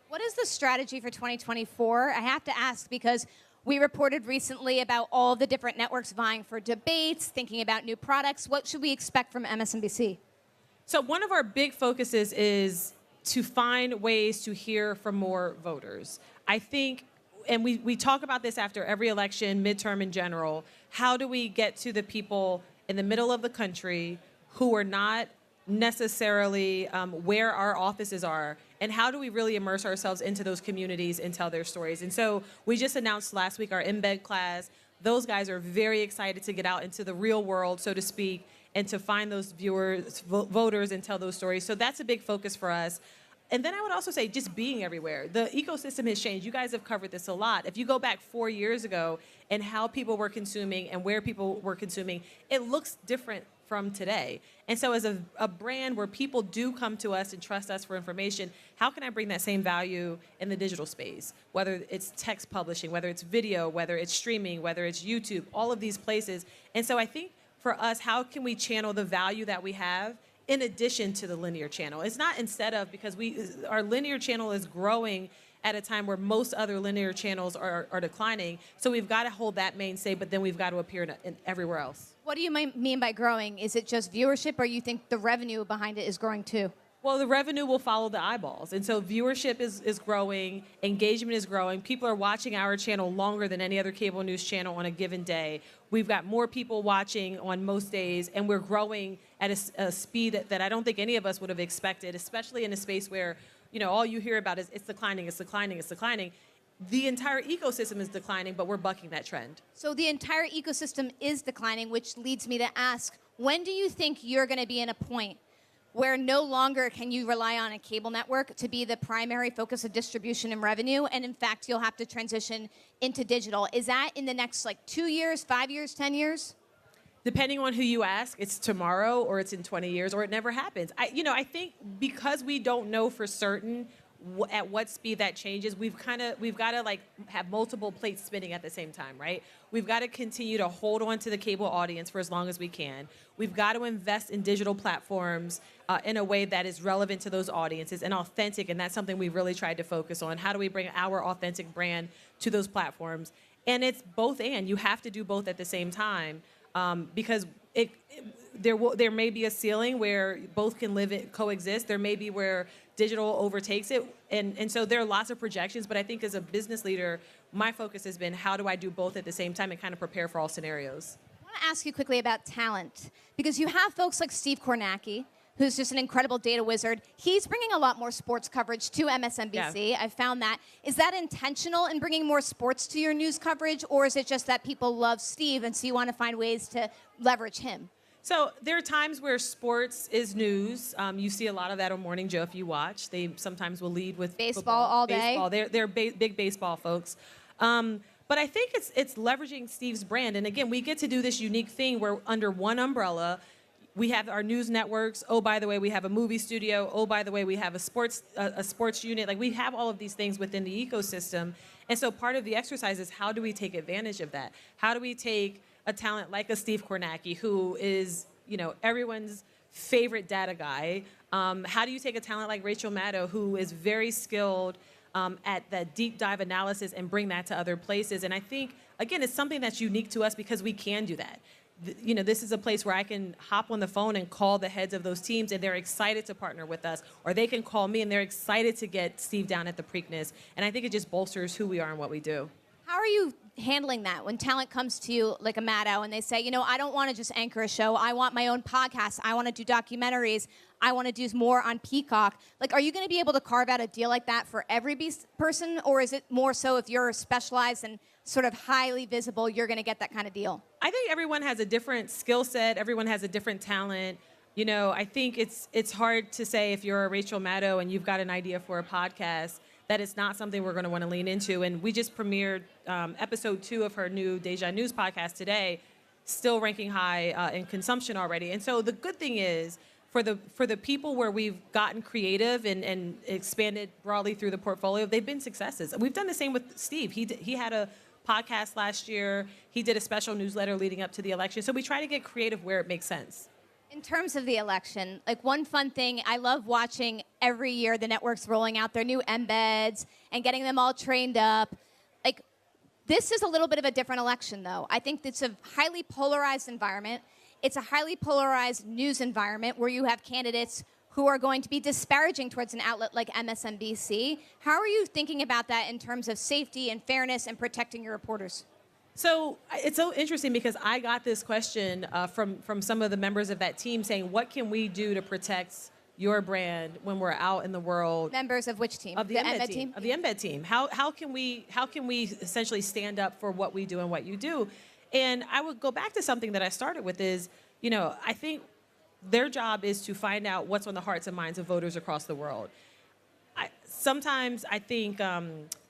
What is the strategy for 2024? I have to ask because We reported recently about all the different networks vying for debates, thinking about new products. What should we expect from MSNBC? So one of our big focuses is to find ways to hear from more voters. I think, and we talk about this after every election, midterm in general, how do we get to the people in the middle of the country who are not necessarily where our offices are, and how do we really immerse ourselves into those communities and tell their stories? And so we just announced last week our embed class. Those guys are very excited to get out into the real world, so to speak, and to find those viewers, voters, and tell those stories. So that's a big focus for us. And then I would also say just being everywhere. The ecosystem has changed. You guys have covered this a lot. If you go back 4 years ago and how people were consuming and where people were consuming, it looks different from today. And so as a brand where people do come to us and trust us for information, how can I bring that same value in the digital space? Whether it's text publishing, whether it's video, whether it's streaming, whether it's YouTube, all of these places. And so I think for us, how can we channel the value that we have in addition to the linear channel? It's not instead of, because our linear channel is growing at a time where most other linear channels are declining. So we've got to hold that mainstay, but then we've got to appear in everywhere else. What do you mean by growing? Is it just viewership, or you think the revenue behind it is growing too? Well, the revenue will follow the eyeballs. And so viewership is growing, engagement is growing. People are watching our channel longer than any other cable news channel on a given day. We've got more people watching on most days, and we're growing at a speed that I don't think any of us would have expected, especially in a space where, you know, all you hear about is it's declining, it's declining, it's declining. The entire ecosystem is declining, but we're bucking that trend. So the entire ecosystem is declining, which leads me to ask, when do you think you're going to be in a point where no longer can you rely on a cable network to be the primary focus of distribution and revenue, and in fact, you'll have to transition into digital? Is that in the next 2 years, 5 years, 10 years? Depending on who you ask, it's tomorrow or it's in 20 years or it never happens. I think because we don't know for certain at what speed that changes, we've got to have multiple plates spinning at the same time, right? We've got to continue to hold on to the cable audience for as long as we can. We've got to invest in digital platforms in a way that is relevant to those audiences and authentic, and that's something we've really tried to focus on. How do we bring our authentic brand to those platforms? And it's both and. You have to do both at the same time because there may be a ceiling where both can coexist. There may be where digital overtakes it. And so there are lots of projections, but I think as a business leader, my focus has been how do I do both at the same time and kind of prepare for all scenarios. I want to ask you quickly about talent, because you have folks like Steve Kornacki, who's just an incredible data wizard. He's bringing a lot more sports coverage to MSNBC. Yeah. I found that. Is that intentional in bringing more sports to your news coverage, or is it just that people love Steve and so you want to find ways to leverage him? So there are times where sports is news. You see a lot of that on Morning Joe if you watch. They sometimes will lead with baseball football, all day. Baseball. They're big baseball folks. But I think it's leveraging Steve's brand. And again, we get to do this unique thing where under one umbrella, we have our news networks. Oh, by the way, we have a movie studio. Oh, by the way, we have a sports unit. Like, we have all of these things within the ecosystem. And so part of the exercise is how do we take advantage of that? How do we take a talent like a Steve Kornacki, who is, everyone's favorite data guy? How do you take a talent like Rachel Maddow, who is very skilled at that deep dive analysis, and bring that to other places? And I think, again, it's something that's unique to us because we can do that. This is a place where I can hop on the phone and call the heads of those teams, and they're excited to partner with us. Or they can call me, and they're excited to get Steve down at the Preakness. And I think it just bolsters who we are and what we do. How are you handling that when talent comes to you like a Maddow and they say, I don't want to just anchor a show. I want my own podcast. I want to do documentaries. I want to do more on Peacock. Are you going to be able to carve out a deal like that for every person? Or is it more so if you're specialized and sort of highly visible, you're going to get that kind of deal? I think everyone has a different skill set. Everyone has a different talent. I think it's hard to say if you're a Rachel Maddow and you've got an idea for a podcast that it's not something we're going to want to lean into. And we just premiered episode 2 of her new Deja News podcast today, still ranking high in consumption already. And so the good thing is, for the people where we've gotten creative and expanded broadly through the portfolio, they've been successes. We've done the same with Steve. He had a podcast last year. He did a special newsletter leading up to the election. So we try to get creative where it makes sense. In terms of the election, one fun thing, I love watching every year the networks rolling out their new embeds and getting them all trained up. This is a little bit of a different election, though. I think it's a highly polarized environment. It's a highly polarized news environment where you have candidates who are going to be disparaging towards an outlet like MSNBC. How are you thinking about that in terms of safety and fairness and protecting your reporters? So it's so interesting because I got this question from some of the members of that team saying, what can we do to protect your brand when we're out in the world? Members of which team? Of the embed team. Of the embed team. How can we essentially stand up for what we do and what you do? And I would go back to something that I started with is, I think their job is to find out what's on the hearts and minds of voters across the world. Sometimes I think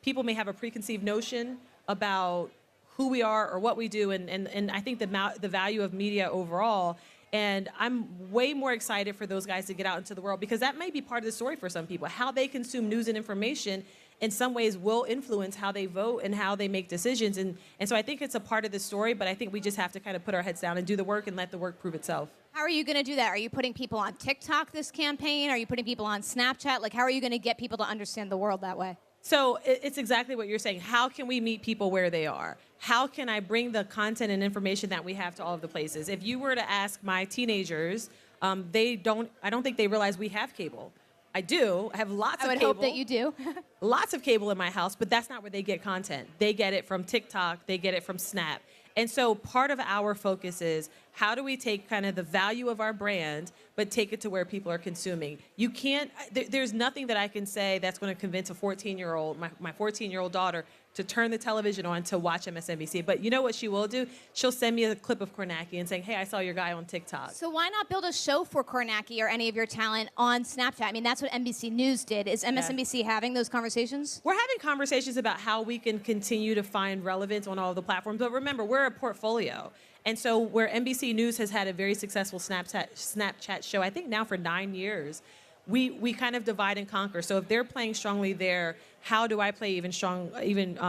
people may have a preconceived notion about who we are or what we do, and I think the value of media overall. And I'm way more excited for those guys to get out into the world because that may be part of the story for some people. How they consume news and information in some ways will influence how they vote and how they make decisions. And so I think it's a part of the story, but I think we just have to kind of put our heads down and do the work and let the work prove itself. How are you going to do that? Are you putting people on TikTok this campaign? Are you putting people on Snapchat? Like, how are you going to get people to understand the world that way? So it's exactly what you're saying. How can we meet people where they are? How can I bring the content and information that we have to all of the places? If you were to ask my teenagers, I don't think they realize we have cable. I do. I have lots of cable. I would hope that you do. Lots of cable in my house, but that's not where they get content. They get it from TikTok. They get it from Snap. And so part of our focus is how do we take kind of the value of our brand, but take it to where people are consuming? You can't, there's nothing that I can say that's going to convince a 14-year-old, my 14-year-old daughter, to turn the television on to watch MSNBC. But you know what she will do? She'll send me a clip of Kornacki and saying, hey, I saw your guy on TikTok. So why not build a show for Kornacki or any of your talent on Snapchat? I mean, that's what NBC News did. Is MSNBC having those conversations? We're having conversations about how we can continue to find relevance on all of the platforms. But remember, we're a portfolio. And so where NBC News has had a very successful Snapchat show, I think now for 9 years, we kind of divide and conquer. So if they're playing strongly there, how do I play even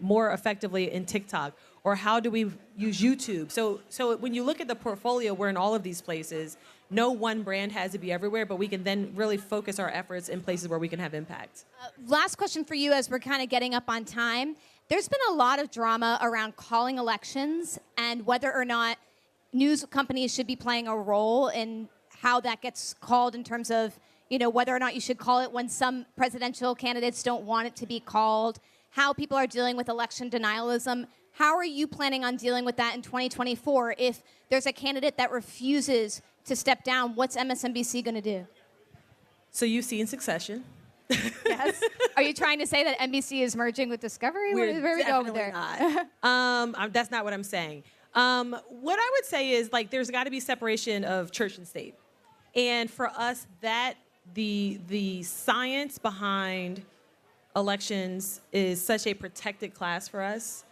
more effectively in TikTok? Or how do we use YouTube? So when you look at the portfolio, we're in all of these places. No one brand has to be everywhere, but we can then really focus our efforts in places where we can have impact. Last question for you as we're kind of getting up on time. There's been a lot of drama around calling elections and whether or not news companies should be playing a role in how that gets called in terms of, whether or not you should call it when some presidential candidates don't want it to be called, how people are dealing with election denialism. How are you planning on dealing with that in 2024 if there's a candidate that refuses to step down? What's MSNBC going to do? So you've seen Succession. Yes. Are you trying to say that NBC is merging with Discovery? Where we go with there? Not. That's not what I'm saying. What I would say is there's got to be separation of church and state, and for us, that the science behind elections is such a protected class for us.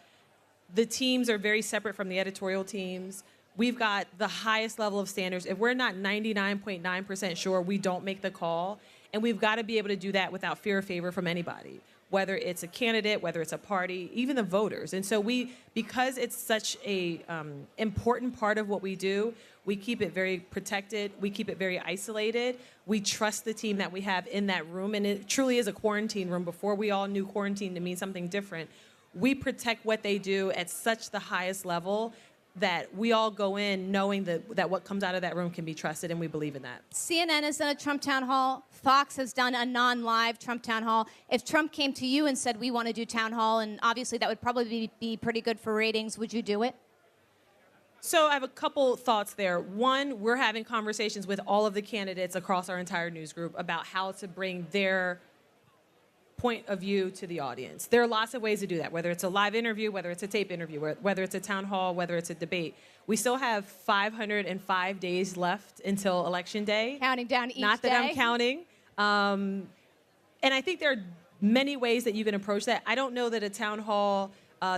The teams are very separate from the editorial teams. We've got the highest level of standards. If we're not 99.9% sure, we don't make the call. And we've got to be able to do that without fear or favor from anybody, whether it's a candidate, whether it's a party, even the voters. And so because it's such a important part of what we do, we keep it very protected. We keep it very isolated. We trust the team that we have in that room. And it truly is a quarantine room. Before we all knew quarantine to mean something different. We protect what they do at such the highest level that we all go in knowing that what comes out of that room can be trusted, and we believe in that. CNN has done a Trump town hall. Fox has done a non-live Trump town hall. If Trump came to you and said, we want to do town hall, and obviously that would probably be pretty good for ratings, would you do it? So I have a couple thoughts there. One, we're having conversations with all of the candidates across our entire news group about how to bring their point of view to the audience. There are lots of ways to do that, whether it's a live interview, whether it's a tape interview, whether it's a town hall, whether it's a debate. We still have 505 days left until Election Day. Counting down each day. Not that I'm counting. And I think there are many ways that you can approach that. I don't know that a town hall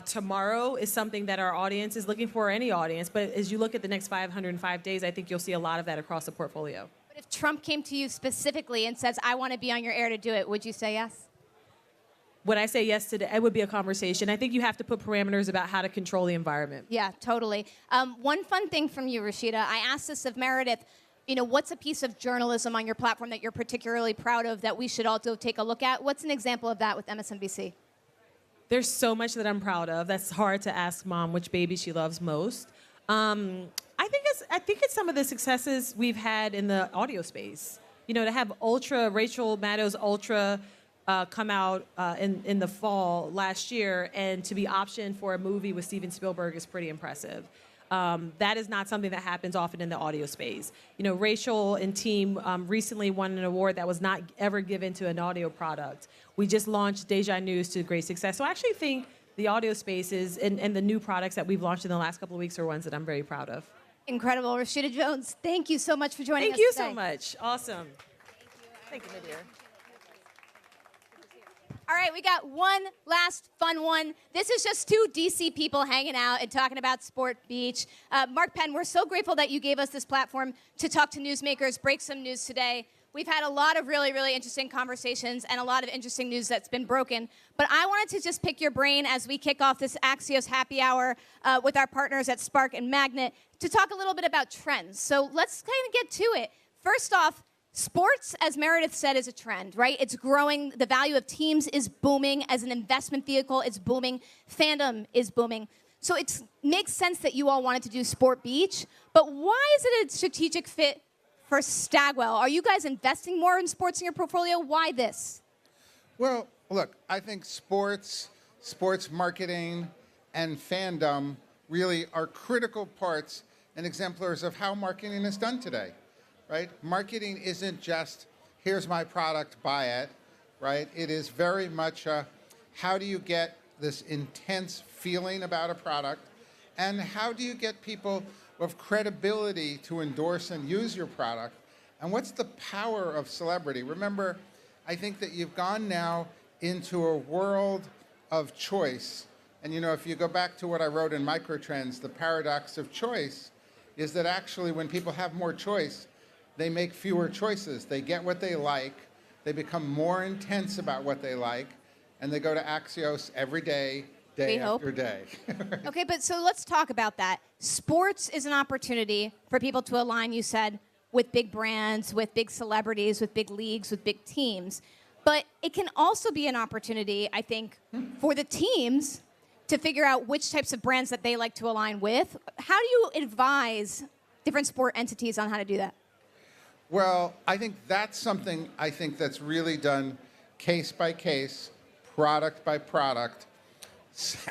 tomorrow is something that our audience is looking for, or any audience, but as you look at the next 505 days, I think you'll see a lot of that across the portfolio. But if Trump came to you specifically and says, I want to be on your air to do it, would you say yes? Would I say yes to that? It would be a conversation. I think you have to put parameters about how to control the environment. Yeah, totally. One fun thing from you, Rashida, I asked this of Meredith, what's a piece of journalism on your platform that you're particularly proud of that we should also take a look at? What's an example of that with MSNBC? There's so much that I'm proud of. That's hard to ask mom which baby she loves most. I think it's some of the successes we've had in the audio space. You know, to have Rachel Maddow's Ultra come out in the fall last year, and to be optioned for a movie with Steven Spielberg is pretty impressive. That is not something that happens often in the audio space. You know, Rachel and team recently won an award that was not ever given to an audio product. We just launched Deja News to great success. So I actually think the audio spaces and the new products that we've launched in the last couple of weeks are ones that I'm very proud of. Incredible. Rashida Jones, thank you so much for joining us Thank you today. so much. Awesome. Thank you, Nadir. All right, we got one last fun one. This is just two DC people hanging out and talking about Sport Beach. Mark Penn, we're so grateful that you gave us this platform to talk to newsmakers, break some news today. We've had a lot of really, really interesting conversations and a lot of interesting news that's been broken. But I wanted to just pick your brain as we kick off this Axios happy hour with our partners at Spark and Magnet to talk a little bit about trends. So let's kind of get to it. First off, sports, as Meredith said, is a trend, right? It's growing. The value of teams is booming. As an investment vehicle, it's booming. Fandom is booming. So it makes sense that you all wanted to do Sport Beach. But why is it a strategic fit for Stagwell? Are you guys investing more in sports in your portfolio? Why this? Well, look, I think sports marketing, and fandom really are critical parts and exemplars of how marketing is done today. Right? Marketing isn't just, here's my product, buy it, right? It is very much how do you get this intense feeling about a product, and how do you get people of credibility to endorse and use your product, and what's the power of celebrity? Remember, I think that you've gone now into a world of choice, and you know, if you go back to what I wrote in Microtrends, the paradox of choice is that actually when people have more choice, they make fewer choices. They get what they like. They become more intense about what they like. And they go to Axios every day, day after day. Right? Okay, but so let's talk about that. Sports is an opportunity for people to align, you said, with big brands, with big celebrities, with big leagues, with big teams. But it can also be an opportunity, I think, for the teams to figure out which types of brands that they like to align with. How do you advise different sport entities on how to do that? Well, I think that's something that's really done case by case, product by product,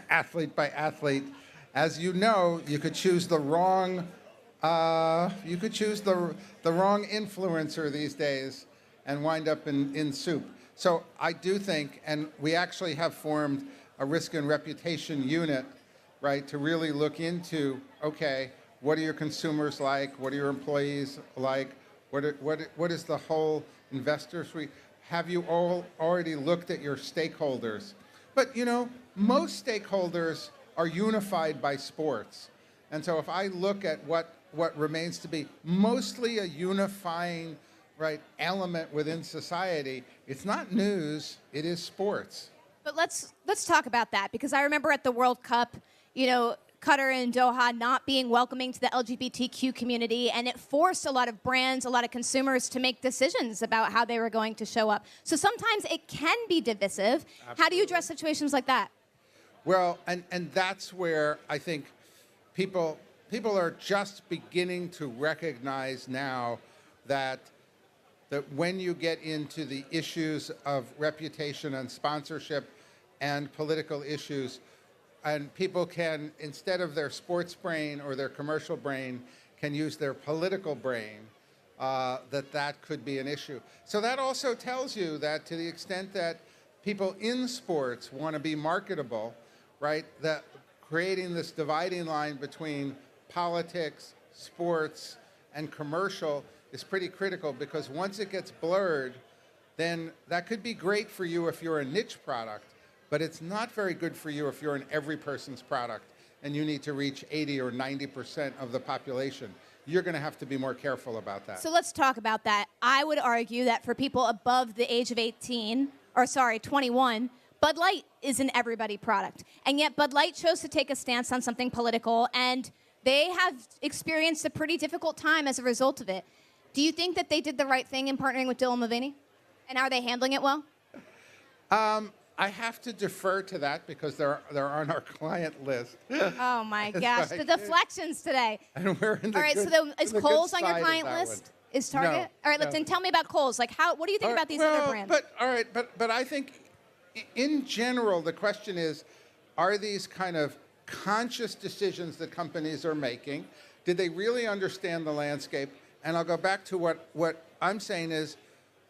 athlete by athlete. As you know, you could choose the wrong influencer these days and wind up in soup. So I do think, and we actually have formed a risk and reputation unit, right, to really look into, okay, what are your consumers like? What are your employees like? What is the whole investor suite? Have you all already looked at your stakeholders? But, you know, most stakeholders are unified by sports. And so if I look at what remains to be mostly a unifying, right, element within society, it's not news, it is sports. But let's talk about that, because I remember at the World Cup, you know, Qatar and Doha not being welcoming to the LGBTQ community, and it forced a lot of brands, a lot of consumers to make decisions about how they were going to show up. So sometimes it can be divisive. Absolutely. How do you address situations like that? Well, and that's where I think people are just beginning to recognize now that when you get into the issues of reputation and sponsorship and political issues, and people can, instead of their sports brain or their commercial brain, can use their political brain, that could be an issue. So that also tells you that to the extent that people in sports want to be marketable, right, that creating this dividing line between politics, sports, and commercial is pretty critical, because once it gets blurred, then that could be great for you if you're a niche product, but it's not very good for you if you're an every person's product and you need to reach 80 or 90% of the population. You're going to have to be more careful about that. So let's talk about that. I would argue that for people above the age of 21, Bud Light is an everybody product. And yet Bud Light chose to take a stance on something political, and they have experienced a pretty difficult time as a result of it. Do you think that they did the right thing in partnering with Dylan Mulvaney? And are they handling it well? I have to defer to that because they're on our client list. Oh my gosh, the deflections today. And we're in the All right, good, so then, is in the good Kohl's on your side of client that list? one. Is Target? No, All right, no. then tell me about Kohl's. Like, what do you think All about right, these well, other brands? But I think in general, the question is, are these kind of conscious decisions that companies are making? Did they really understand the landscape? And I'll go back to what I'm saying is,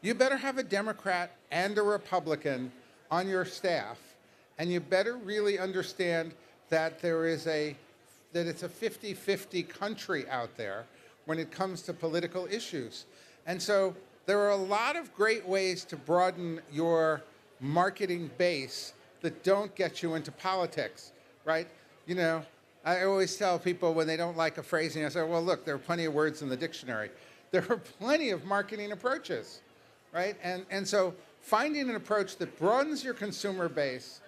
you better have a Democrat and a Republican on your staff, and you better really understand that it's a 50-50 country out there when it comes to political issues. And so there are a lot of great ways to broaden your marketing base that don't get you into politics, right? You know, I always tell people when they don't like a phrasing, I say, well, look, there are plenty of words in the dictionary. There are plenty of marketing approaches, right? And so finding an approach that broadens your consumer base,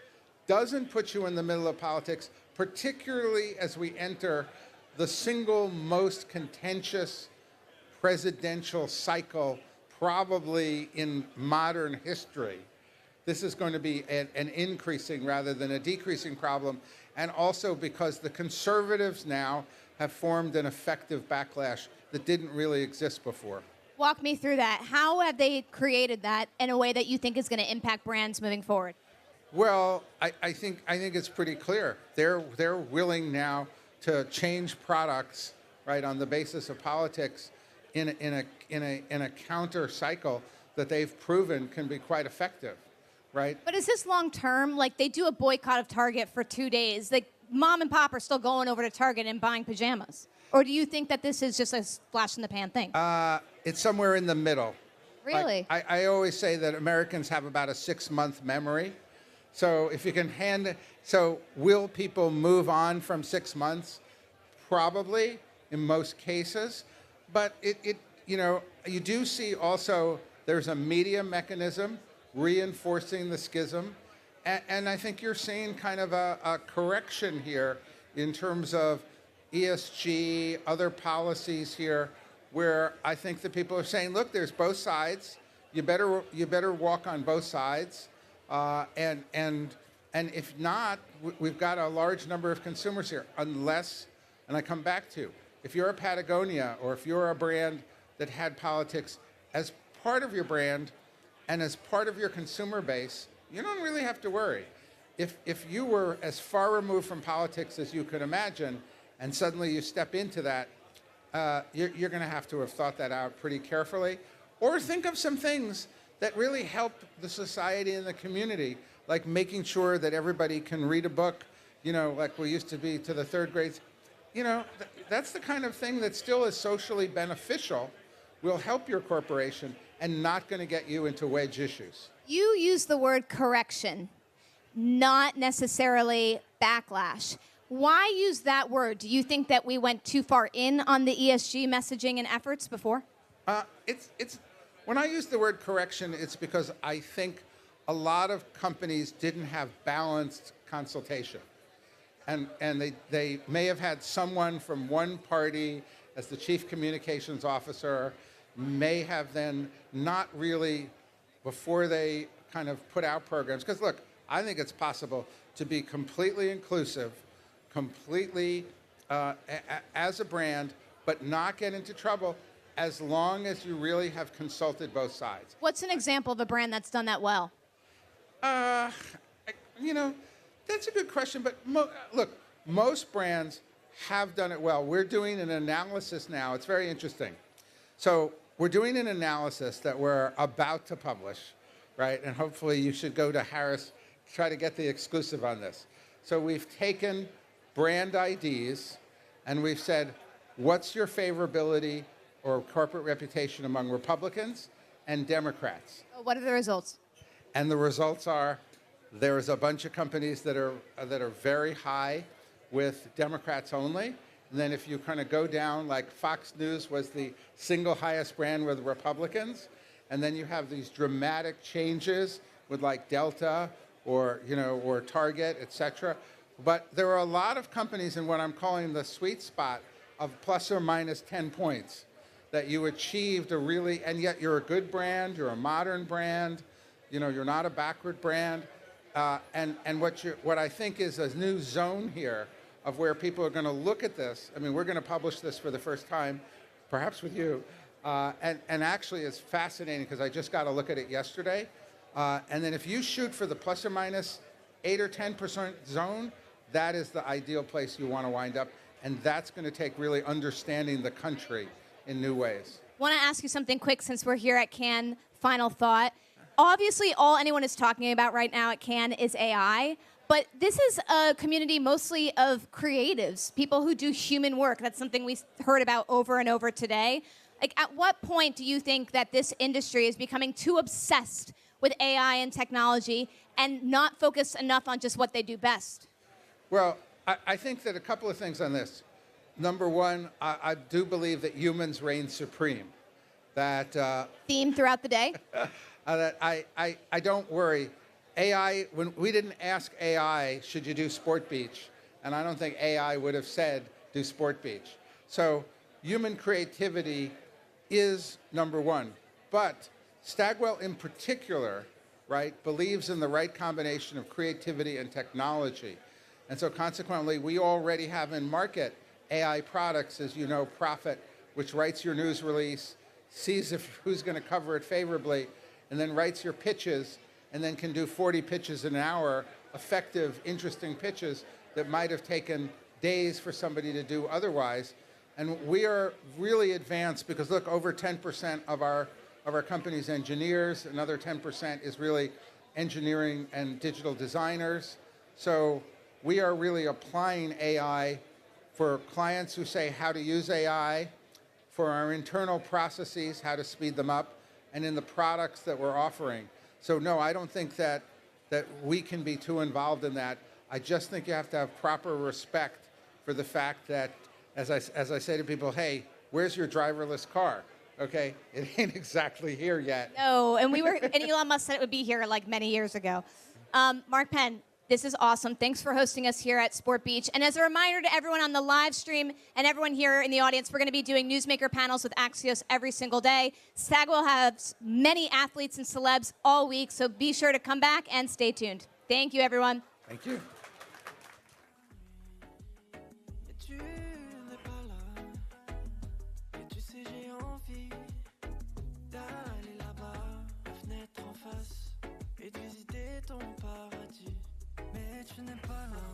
doesn't put you in the middle of politics, particularly as we enter the single most contentious presidential cycle probably in modern history. This is going to be an increasing rather than a decreasing problem, and also because the conservatives now have formed an effective backlash that didn't really exist before. Walk me through that. How have they created that in a way that you think is going to impact brands moving forward? Well, I think it's pretty clear. They're willing now to change products, right, on the basis of politics in a counter cycle that they've proven can be quite effective, right? But is this long term? Like, they do a boycott of Target for 2 days. Like, mom and pop are still going over to Target and buying pajamas. Or do you think that this is just a flash in the pan thing? It's somewhere in the middle. Really? Like, I always say that Americans have about a 6-month memory. So if you can so will people move on from 6 months? Probably, in most cases. But you do see also there's a media mechanism reinforcing the schism. And I think you're seeing kind of a correction here in terms of ESG, other policies here, where I think that people are saying, look, there's both sides. You better walk on both sides. And if not, we've got a large number of consumers here, unless, and I come back to, if you're a Patagonia or if you're a brand that had politics as part of your brand and as part of your consumer base, you don't really have to worry. If you were as far removed from politics as you could imagine, and suddenly you step into that, you're going to have thought that out pretty carefully, or think of some things that really help the society and the community, like making sure that everybody can read a book, like we used to be to the third grades. That's the kind of thing that still is socially beneficial, will help your corporation, and not going to get you into wedge issues. You use the word correction, not necessarily backlash. Why use that word? Do you think that we went too far in on the ESG messaging and efforts before? When I use the word correction, it's because I think a lot of companies didn't have balanced consultation. And they may have had someone from one party as the chief communications officer, may have then not really, before they kind of put out programs, because look, I think it's possible to be completely inclusive, completely as a brand, but not get into trouble as long as you really have consulted both sides. What's an example of a brand that's done that well? That's a good question, but look, most brands have done it well. We're doing an analysis now. It's very interesting. So we're doing an analysis that we're about to publish, right? And hopefully you should go to Harris, try to get the exclusive on this. So we've taken brand IDs and we've said, what's your favorability or corporate reputation among Republicans and Democrats? What are the results? And the results are, there is a bunch of companies that are very high with Democrats only. And then if you kind of go down, like Fox News was the single highest brand with Republicans. And then you have these dramatic changes with like Delta or Target, et cetera. But there are a lot of companies in what I'm calling the sweet spot of plus or minus 10 points that you achieved and yet you're a good brand, you're a modern brand, you're not a backward brand. And what I think is a new zone here of where people are going to look at this. I mean, we're going to publish this for the first time, perhaps with you. And actually, it's fascinating because I just got a look at it yesterday. And then if you shoot for the plus or minus 8 or 10% zone, that is the ideal place you want to wind up. And that's going to take really understanding the country in new ways. Want to ask you something quick since we're here at Cannes. Final thought. Obviously, all anyone is talking about right now at Cannes is AI. But this is a community mostly of creatives, people who do human work. That's something we heard about over and over today. Like, at what point do you think that this industry is becoming too obsessed with AI and technology and not focused enough on just what they do best? Well, I think that a couple of things on this. Number one, I do believe that humans reign supreme. That theme throughout the day? that I don't worry. AI, when we didn't ask AI, should you do Sport Beach? And I don't think AI would have said, do Sport Beach. So human creativity is number one. But Stagwell in particular, right, believes in the right combination of creativity and technology. And so consequently, we already have in market AI products, as you know, Prophet, which writes your news release, sees who's going to cover it favorably, and then writes your pitches, and then can do 40 pitches an hour, effective, interesting pitches that might have taken days for somebody to do otherwise. And we are really advanced because, look, over 10% of our company's engineers, another 10% is really engineering and digital designers. So we are really applying AI for clients who say how to use AI, for our internal processes, how to speed them up, and in the products that we're offering. So no, I don't think that we can be too involved in that. I just think you have to have proper respect for the fact that, as I say to people, hey, where's your driverless car? Okay, it ain't exactly here yet. No, and Elon Musk said it would be here like many years ago. Mark Penn, this is awesome. Thanks for hosting us here at Sport Beach. And as a reminder to everyone on the live stream and everyone here in the audience, we're going to be doing newsmaker panels with Axios every single day. Stagwell has many athletes and celebs all week, so be sure to come back and stay tuned. Thank you, everyone. Thank you. ton paradis, mais tu n'es pas là.